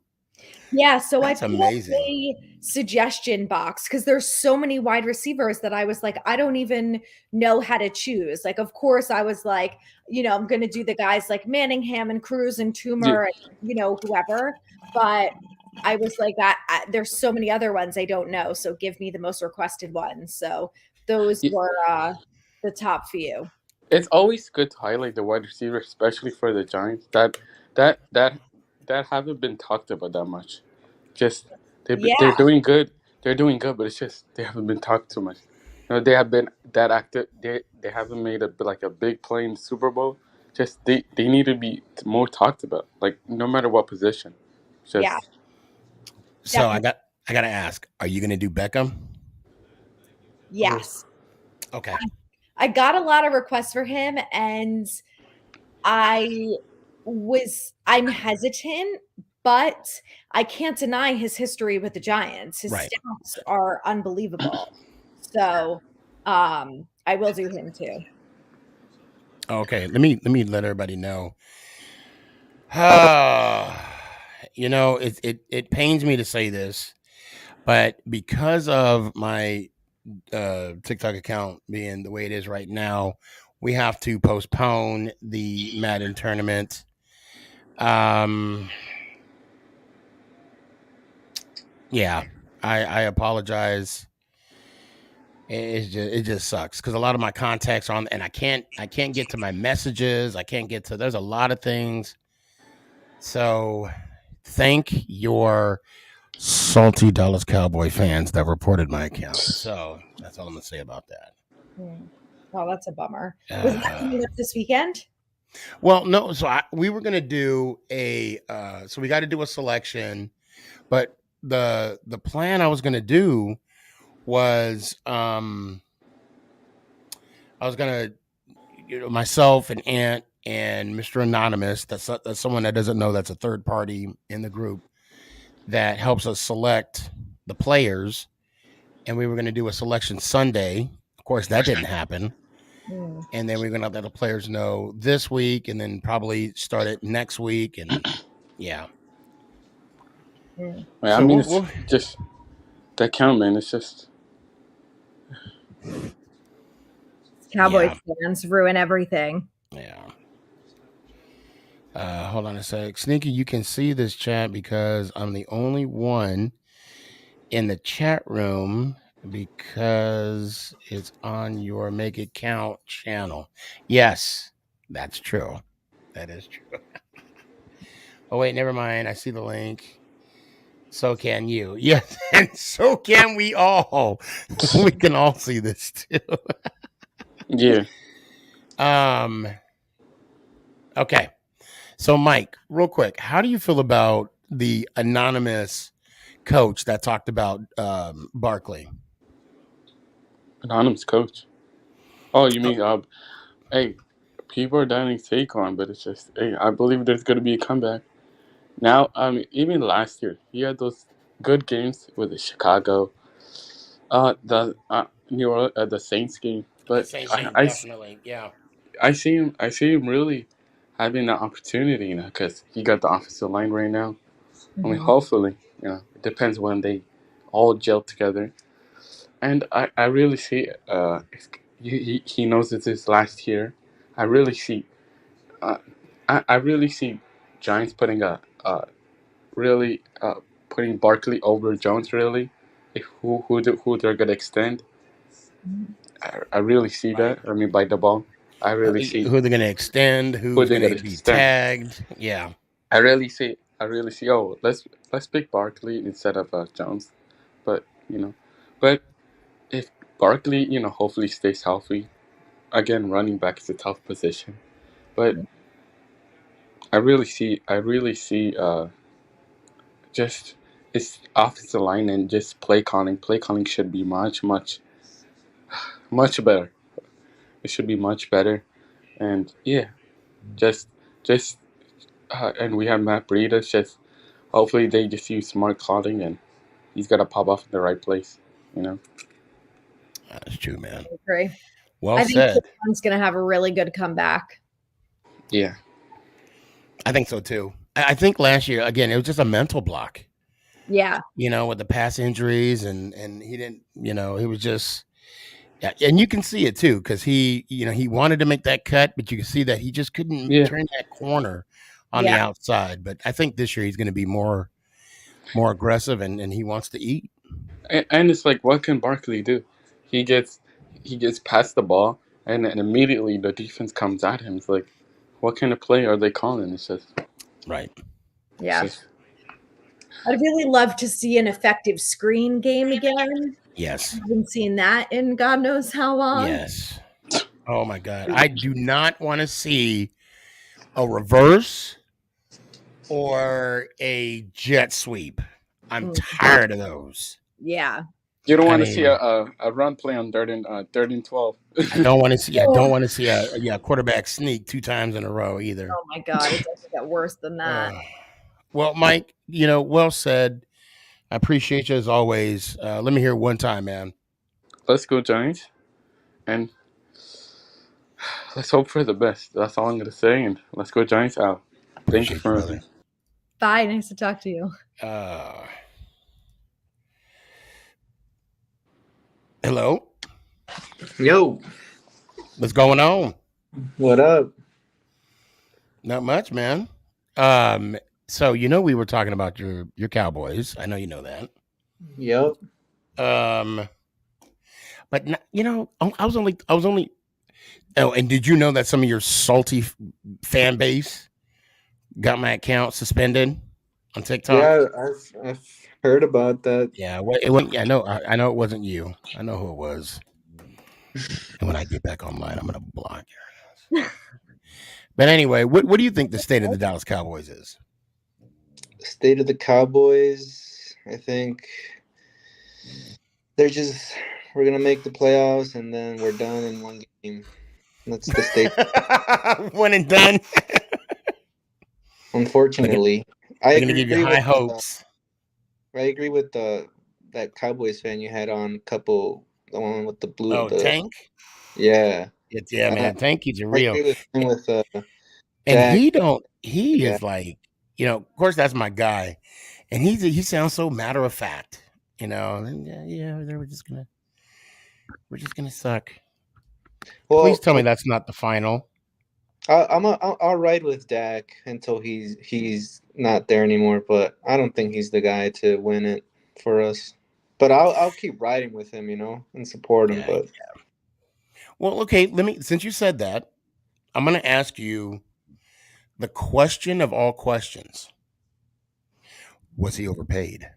Yeah, so that's amazing. A suggestion box because there's so many wide receivers that I was like, I don't even know how to choose. Like, of course, I was like, I'm going to do the guys like Manningham and Cruz and Toomer, and, whoever. But I was like, there's so many other ones I don't know. So give me the most requested ones. So those were the top few. It's always good to highlight the wide receiver, especially for the Giants. That haven't been talked about that much. Just they're doing good. They're doing good, but it's just they haven't been talked too much. They have been that active. They haven't made a big play in the Super Bowl. Just they need to be more talked about. Like no matter what position. So I gotta ask: are you gonna do Beckham? Yes. Okay. I got a lot of requests for him, and I'm hesitant, but I can't deny his history with the Giants. His stats are unbelievable. So I will do him too. Okay, let me let everybody know. It pains me to say this, but because of my TikTok account being the way it is right now, we have to postpone the Madden tournament. Yeah, I apologize. It just sucks because a lot of my contacts are on, and I can't get to my messages. There's a lot of things. So thank your salty Dallas Cowboy fans that reported my account. So that's all I'm gonna say about that. Oh, that's a bummer. Was that coming up this weekend? Well, no. So we were gonna do so we got to do a selection, but the plan I was gonna do was I was gonna myself and Ant and Mr. Anonymous, that's someone that doesn't know, that's a third party in the group that helps us select the players. And we were going to do a selection Sunday. Of course, that didn't happen. And then we're going to let the players know this week, and then probably start it next week. And yeah. I mean, it's just that count, man. It's just Cowboys fans ruin everything. Yeah. Hold on a sec. Sneaky, you can see this chat because I'm the only one in the chat room because it's on your Make It Count channel. Yes, that's true. That is true. Oh, wait, never mind. I see the link. So can you. Yes, and so can we all. We can all see this too. Yeah. Okay. So, Mike, real quick, how do you feel about the anonymous coach that talked about Barkley? Anonymous coach. Oh, you mean hey, people are doubting Saquon, but it's just hey, I believe there's gonna be a comeback. Now, I mean, even last year, he had those good games with the Chicago, the New Orleans, the Saints game. But Definitely, yeah. I see him really having the opportunity, because he got the offensive line right now. I mean, hopefully, it depends when they all gel together. And I really see, he knows it's his last year. I really see, I really see Giants putting putting Barkley over Jones. Really, if who they're gonna extend. I really see that. I mean, by the ball, I really see who they're gonna extend, who's gonna be tagged. Yeah, I really see. Oh, let's pick Barkley instead of Jones, but if Barkley, hopefully stays healthy. Again, running back is a tough position, but I really see just it's offensive line and just play calling. Play calling should be much better. It should be much better, and yeah, just and we have Matt Breida. Just hopefully they just use smart calling and he's got to pop off in the right place. That's true, man. I agree. Well I said. think Saquon's going to have a really good comeback. Yeah. I think so too. I think last year, again, it was just a mental block. Yeah. With the past injuries and he didn't, he was just, and you can see it too, because he wanted to make that cut, but you can see that he just couldn't turn that corner on the outside. But I think this year he's going to be more aggressive and he wants to eat. And it's like, what can Barkley do? He gets past the ball and then immediately the defense comes at him. It's like, what kind of play are they calling? It's just right. Yeah. I'd really love to see an effective screen game again. Yes. I haven't seen that in God knows how long. Yes. Oh my God. I do not want to see a reverse or a jet sweep. I'm tired of those. Yeah. You don't want to see a run play on third and 12. I don't want to see. I don't want to see a quarterback sneak 2 times in a row either. Oh my God, it doesn't get worse than that. Well, Mike, well said. I appreciate you as always. Let me hear it one time, man. Let's go Giants, and let's hope for the best. That's all I'm gonna say. And let's go Giants out. Thank you for listening. Bye. Nice to talk to you. Hello. Yo. What's going on? What up? Not much, man. So we were talking about your Cowboys. I know you know that. Yep. But I was only. Oh, and did you know that some of your salty fan base got my account suspended on TikTok? Yeah, I've heard about that. Yeah, I know it wasn't you. I know who it was. And when I get back online, I'm gonna block you. But anyway, what do you think the state of the Dallas Cowboys is? State of the Cowboys, I think we're gonna make the playoffs and then we're done in one game. That's the state. One and done. Unfortunately, They're gonna give you high hopes. I agree with that Cowboys fan you had on the one with the blue. Oh, Tank. Yeah. Yeah, man. Tank is I real. agree with and Dak. he is like, of course that's my guy, and he sounds so matter of fact, and we're just gonna suck. Well, please tell me that's not the final. I'll ride with Dak until he's not there anymore, but I don't think he's the guy to win it for us. But I'll keep riding with him, and support him. But well, okay, since you said that, I'm gonna ask you the question of all questions. Was he overpaid?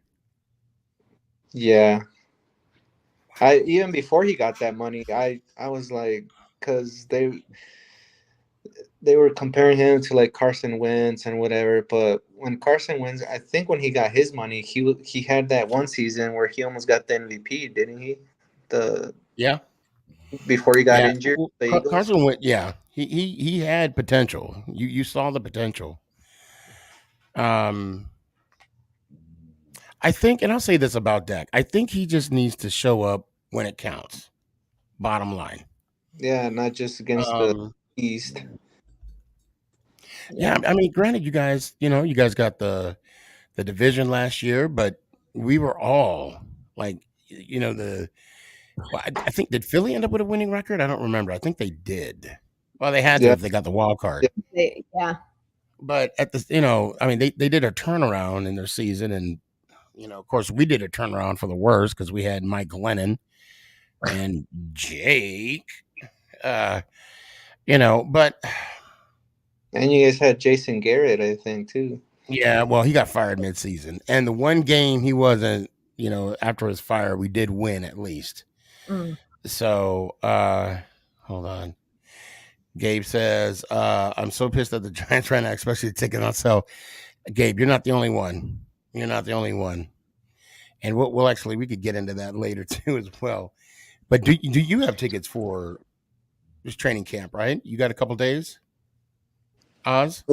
Yeah. Even before he got that money, I was like, because they were comparing him to like Carson Wentz and whatever. But when Carson Wentz, I think when he got his money, he had that one season where he almost got the MVP, didn't he? Before he got injured. Carson Wentz, he had potential. You saw the potential. I think, and I'll say this about Dak, I think he just needs to show up when it counts. Bottom line. Yeah, not just against the East. Yeah, I mean, granted, you guys got the division last year, but we were all like, I think, did Philly end up with a winning record? I don't remember. I think they did. Well, they had to if they got the wild card. Yeah. But at the, I mean, they did a turnaround in their season, and of course, we did a turnaround for the worst because we had Mike Glennon and Jake, but. And you guys had Jason Garrett, I think, too. Yeah, well, he got fired mid-season. And the one game he wasn't, after his fire, we did win at least. So, hold on. Gabe says, I'm so pissed at the Giants right now, especially the ticket on sale. Gabe, you're not the only one. You're not the only one. And we'll actually, we could get into that later too as well. But do you have tickets for this training camp, right? You got a couple days? Oz?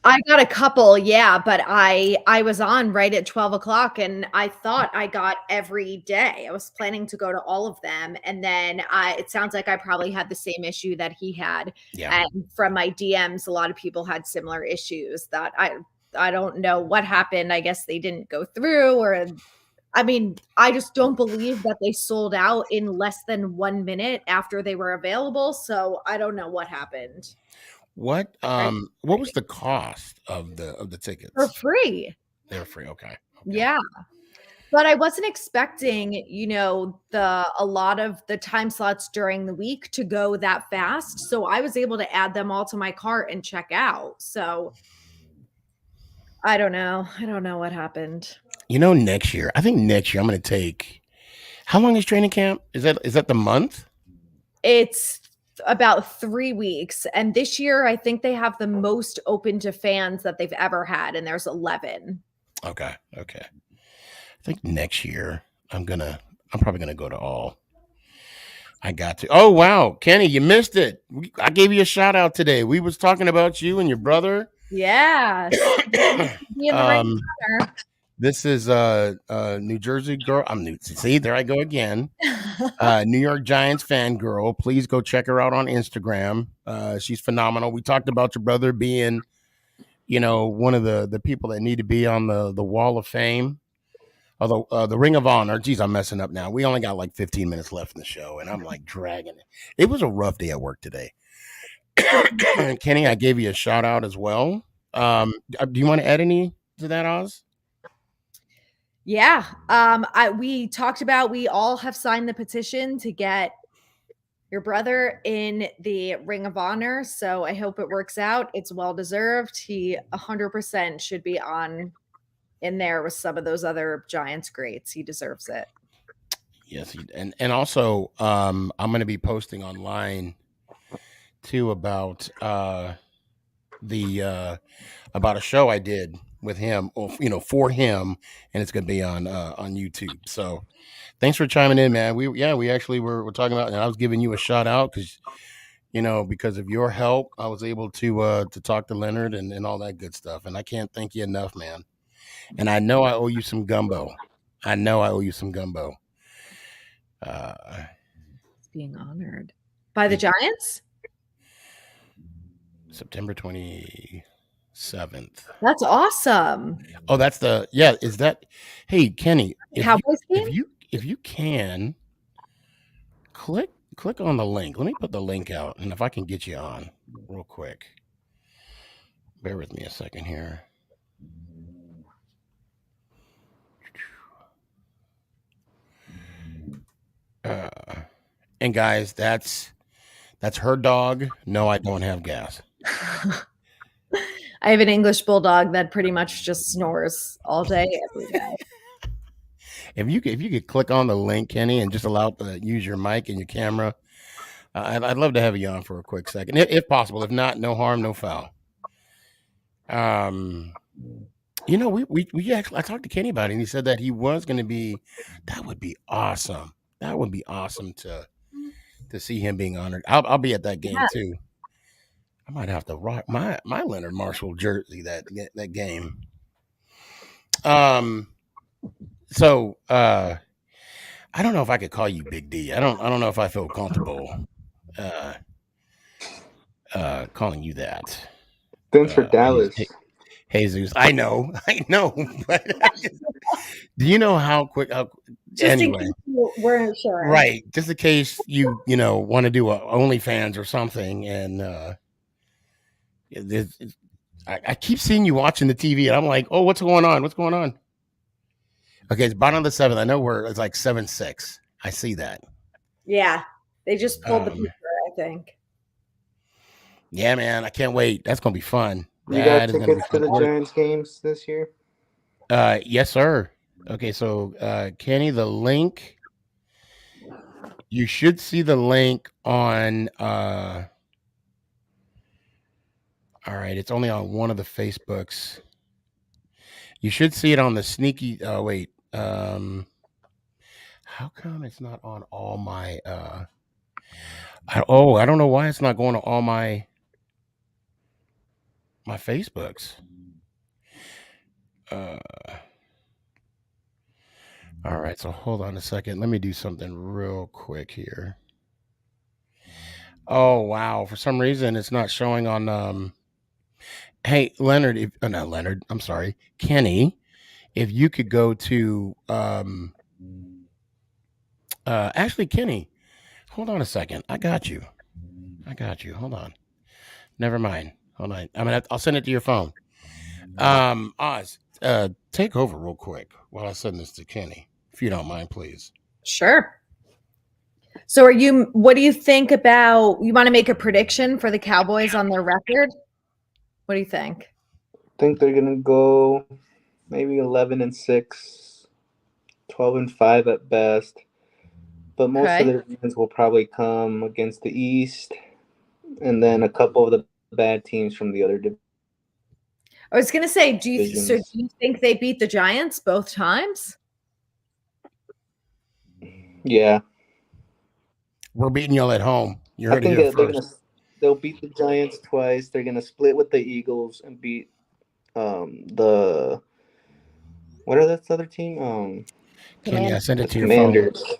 I got a couple, yeah, but I was on right at 12 o'clock and I thought I got every day. I was planning to go to all of them. And then it sounds like I probably had the same issue that he had. Yeah. And from my DMs, a lot of people had similar issues that I don't know what happened. I guess they didn't go through, or I mean, I just don't believe that they sold out in less than 1 minute after they were available. So I don't know what happened. What was the cost of the tickets? For free. They're free. Okay. Yeah. But I wasn't expecting, a lot of the time slots during the week to go that fast. So I was able to add them all to my cart and check out. So I don't know. I don't know what happened. Next year, I'm going to take, how long is training camp? Is that the month? It's about 3 weeks. And this year, I think they have the most open to fans that they've ever had. And there's 11. Okay. I think next year I'm probably going to go to all. I got to. Oh, wow. Kenny, you missed it. I gave you a shout out today. We was talking about you and your brother. Yeah. This is New Jersey girl. I'm new. See, there I go again. New York Giants fan girl. Please go check her out on Instagram. She's phenomenal. We talked about your brother being, one of the people that need to be on the Wall of Fame. Although the Ring of Honor. Geez, I'm messing up now. We only got like 15 minutes left in the show, and I'm like dragging it. It was a rough day at work today. Kenny, I gave you a shout out as well. Do you want to add any to that, Oz? Yeah. We talked about, we all have signed the petition to get your brother in the Ring of Honor. So I hope it works out. It's well-deserved. He 100% should be in there with some of those other Giants greats. He deserves it. Yes. And also, I'm going to be posting online too about, about a show I did with him, for him, and it's going to be on YouTube. So thanks for chiming in, man. We actually were talking about, and I was giving you a shout out because because of your help, I was able to talk to Leonard and all that good stuff. And I can't thank you enough, man. And I know I owe you some gumbo. I know I owe you some gumbo. It's being honored by the Giants. September 27th. That's awesome. Oh, that's is that? Hey, Kenny, Cowboys game? If you can click on the link. Let me put the link out, and if I can get you on real quick. Bear with me a second here. And guys, that's her dog. No, I don't have gas. I have an English bulldog that pretty much just snores all day, every day. If you could click on the link, Kenny, and just allow to use your mic and your camera, I'd love to have you on for a quick second, if possible. If not, no harm, no foul. We actually, I talked to Kenny about it, and he said that he was going to be. That would be awesome. That would be awesome to see him being honored. I'll be at that game too. I might have to rock my Leonard Marshall jersey that game. So I don't know if I could call you Big D. I don't know if I feel comfortable calling you that. Then for Dallas. Jesus, I know, but do you know how quick? Just anyway, in case you weren't sure, right? Just in case you want to do a OnlyFans or something, and I keep seeing you watching the TV, and I'm like, oh, what's going on? What's going on? Okay, it's bottom of the 7th. I know it's like 7-6. I see that. Yeah, they just pulled the picture, I think. Yeah, man, I can't wait. That's gonna be fun. You got tickets to the Giants games this year? Yes, sir. Okay, so Kenny, the link. You should see the link on. All right, it's only on one of the Facebooks. You should see it on the Sneaky. Wait. How come it's not on all my? I don't know why it's not going to all my Facebooks. All right, so hold on a second. Let me do something real quick here. Oh wow! For some reason, it's not showing on. Hey, Leonard. Not Leonard. I'm sorry, Kenny. If you could go to. Actually, Kenny, hold on a second. I got you. Hold on. Never mind. Hold on. I'll send it to your phone. Oz, take over real quick while I send this to Kenny, if you don't mind, please. Sure. So what do you think about, you want to make a prediction for the Cowboys on their record? What do you think? I think they're going to go maybe 11-6, 12-5 at best. But most of their wins will probably come against the East and then a couple of the bad teams from the other divisions. I was going to say, do you think they beat the Giants both times? Yeah. We're beating y'all at home. You heard it here first. They'll beat the Giants twice. They're going to split with the Eagles and beat what are that other team? Kenny, I sent it to your Commanders. phone.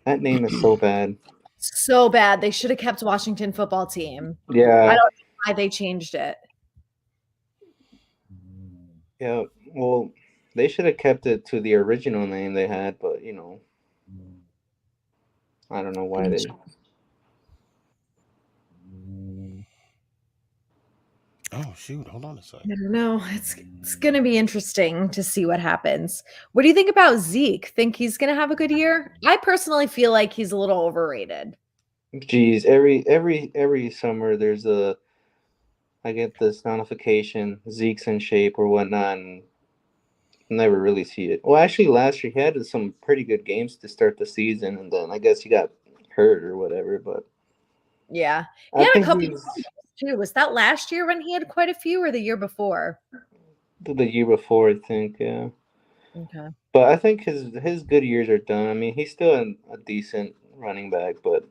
That name is so bad. So bad. They should have kept Washington football team. Yeah. I don't know why they changed it. Yeah, well, they should have kept it to the original name they had, but, I don't know why they... Oh, shoot. Hold on a second. I don't know. It's going to be interesting to see what happens. What do you think about Zeke? Think he's going to have a good year? I personally feel like he's a little overrated. Geez, every summer I get this notification, Zeke's in shape or whatnot, and never really see it. Well, actually, last year he had some pretty good games to start the season, and then I guess he got hurt or whatever. But yeah, he had a couple too. Was that last year when he had quite a few, or the year before? The year before, I think. Yeah. Okay. But I think his good years are done. I mean, he's still a decent running back, but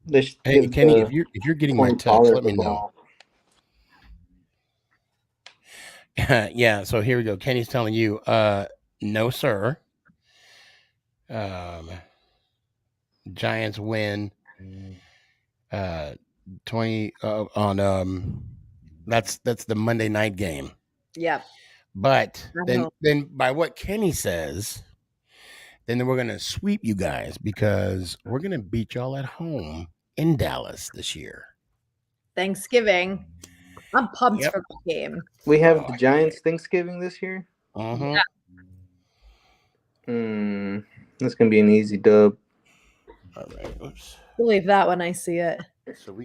They should Hey, give Kenny, the if you're getting my point text, taller let the me know. ball. Yeah, so here we go. Kenny's telling you, no, sir. Giants win 20 on that's the Monday night game. Yep. But I know. then by what Kenny says, then we're gonna sweep you guys because we're gonna beat y'all at home in Dallas this year. Thanksgiving. I'm pumped Yep. for the game. We have the Giants Thanksgiving this year. Uh-huh. That's gonna be an easy dub. All right. Oops. Believe that when I see it. So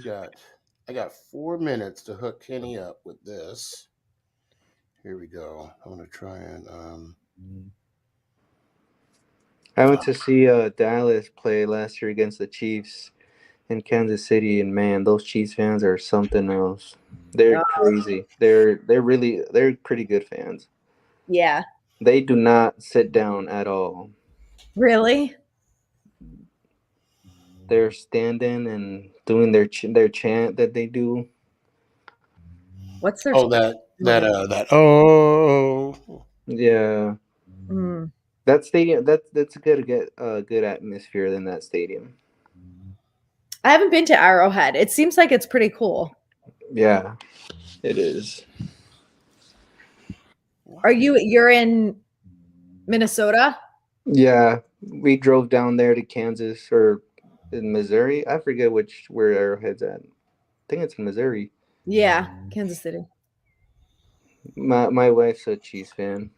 I got 4 minutes to hook Kenny up with this. Here we go. I'm gonna try and I went to see Dallas play last year against the Chiefs in Kansas City, and man, those Chiefs fans are something else. They're crazy. They're pretty good fans. Yeah. They do not sit down at all. Really? They're standing and doing their chant that they do. What's their Yeah. Mm. That stadium that's a good atmosphere in that stadium. I haven't been to Arrowhead. It seems like it's pretty cool. Yeah, it is. You're in Minnesota? Yeah, we drove down there to Kansas or in Missouri. I forget where Arrowhead's at. I think it's in Missouri. Yeah, Kansas City. My wife's a Chiefs fan.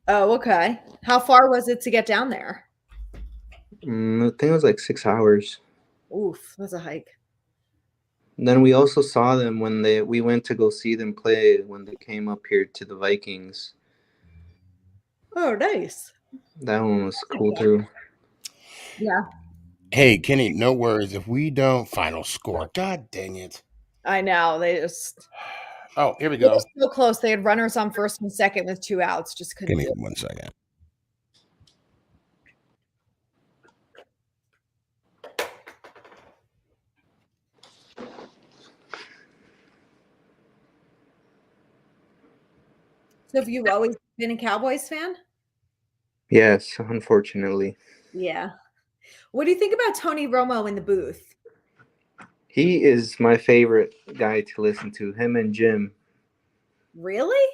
Oh, okay. How far was it to get down there? I think it was like 6 hours. Oof, that's a hike. And then we also saw them when we went to go see them play when they came up here to the Vikings. Oh, nice. That one was cool too. Yeah. Hey, Kenny, no worries. If we don't final score, God dang it. I know. They just Oh, here we go. It was so close. They had runners on first and second with 2 outs. Just couldn't Give me do it. 1 second. So have you always been a Cowboys fan? Yes, unfortunately. Yeah. What do you think about Tony Romo in the booth? He is my favorite guy to listen to. Him and Jim. Really?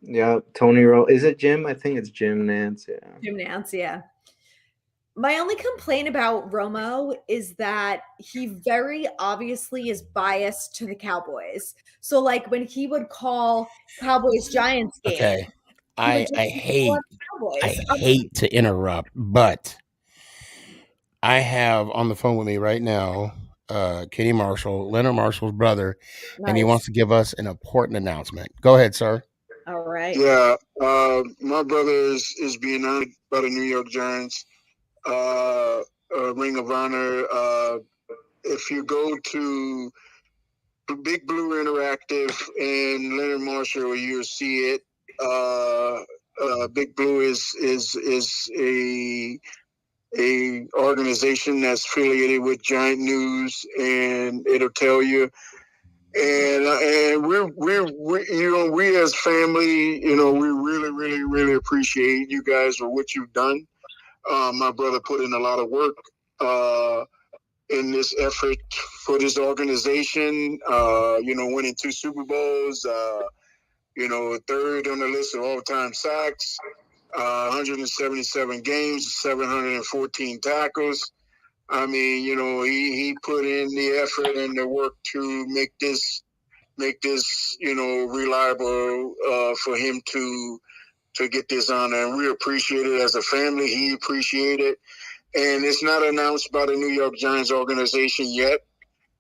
Yeah, Tony Romo. Is it Jim? I think it's Jim Nance. Yeah. Jim Nance, yeah. My only complaint about Romo is that he very obviously is biased to the Cowboys. So, like when he would call Cowboys Giants game, Okay. I hate to interrupt, but I have on the phone with me right now Kenny Marshall, Leonard Marshall's brother, and he wants to give us an important announcement. Go ahead, sir. All right. Yeah, my brother is being honored by the New York Giants. Ring of Honor. If you go to Big Blue Interactive and Leonard Marshall, you'll see it. Big Blue is a organization that's affiliated with Giant News, and it'll tell you. And we as family, we really appreciate you guys for what you've done. My brother put in a lot of work in this effort for this organization. Winning 2 Super Bowls. Third on the list of all-time sacks. 177 games, 714 tackles. I mean, he put in the effort and the work to make this, reliable for him to get this honor. And we appreciate it as a family. He appreciated it. And it's not announced by the New York Giants organization yet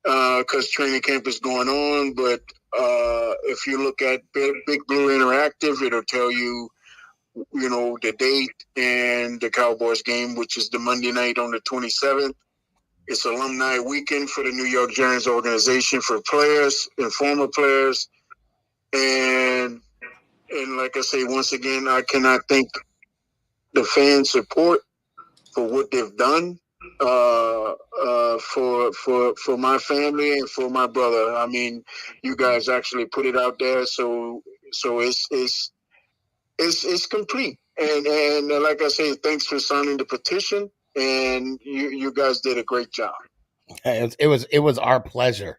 because training camp is going on. But if you look at Big Blue Interactive, it'll tell you, the date and the Cowboys game, which is the Monday night on the 27th. It's alumni weekend for the New York Giants organization for players and former players. And like I say, once again, I cannot thank the fan support for what they've done. for my family and for my brother. I mean, you guys actually put it out there, so it's complete. And like I say, thanks for signing the petition, and you guys did a great job. It was our pleasure.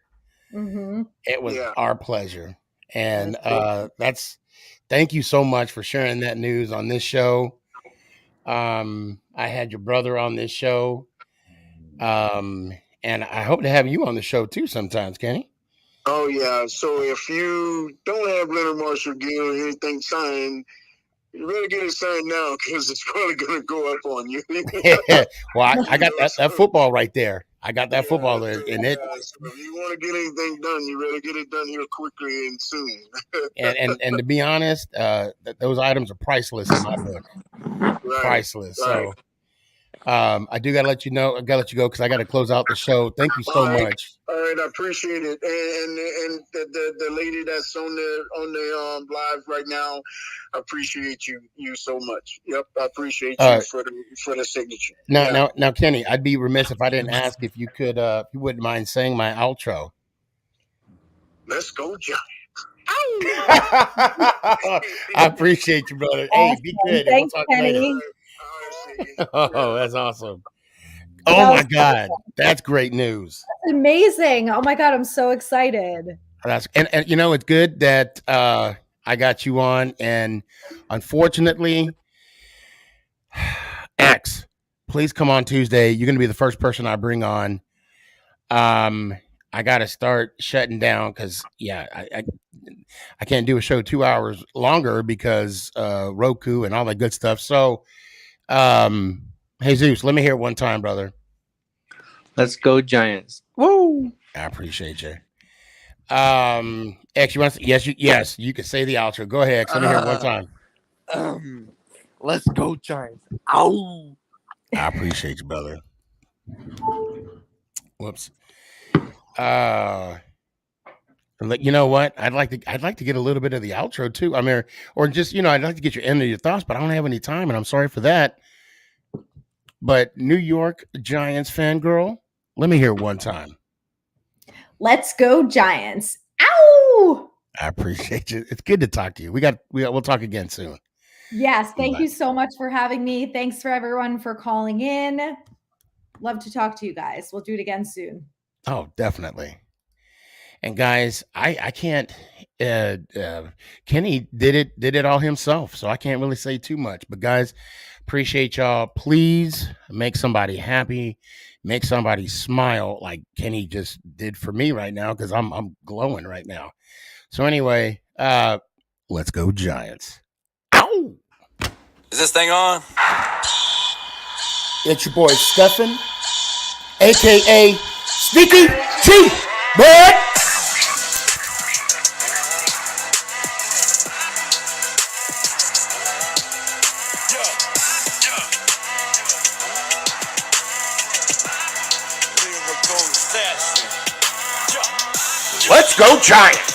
Mm-hmm. It was our pleasure, and thank you so much for sharing that news on this show. I had your brother on this show, and I hope to have you on the show too sometimes, Kenny. Oh yeah. So if you don't have Leonard Marshall Gill or anything signed, you better get it signed now because it's probably going to go up on you. Well, I got that football right there. I got that football there, and it. So if you want to get anything done, you better get it done here quickly and soon. and to be honest, those items are priceless in my book. Right, priceless. right. So I do gotta let you know. I gotta let you go because I gotta close out the show. Thank you so much. All right, I appreciate it. And the lady that's on the live right now, I appreciate you so much. Yep, I appreciate you for the signature. Now, Kenny, I'd be remiss if I didn't ask if you could, if you wouldn't mind saying my outro. Let's go, Giants. I appreciate you, brother. Awesome. Hey, be good. Thanks, we'll talk Kenny. later. Oh, that's awesome. Oh my God, that's great news. That's amazing. Oh my God, I'm so excited. And you know, it's good that I got you on, and unfortunately, X, please come on Tuesday. You're gonna be the first person I bring on. I gotta start shutting down because I can't do a show 2 hours longer because Roku and all that good stuff. So Jesus, let me hear it one time, brother. Let's go Giants. Woo! I appreciate you. X, you want to? Yes, you can say the outro. Go ahead, X. Let me hear it one time. Let's go Giants. Ow! I appreciate you, brother. Whoops. You know what? I'd like to get a little bit of the outro too. I mean, or just I'd like to get your end of your thoughts, but I don't have any time, and I'm sorry for that. But New York Giants fangirl, let me hear it one time. Let's go Giants. Ow! I appreciate you. It's good to talk to you. We'll talk again soon. Yes, thank you so much for having me. Thanks for everyone for calling in. Love to talk to you guys. We'll do it again soon. Oh, definitely. And guys, I can't. Kenny did it all himself, so I can't really say too much. But guys, appreciate y'all. Please make somebody happy, make somebody smile, like Kenny just did for me right now, because I'm glowing right now. So anyway, let's go Giants. Ow! Is this thing on? It's your boy Stefan, aka Sneakyg, bud. Let's go Giants!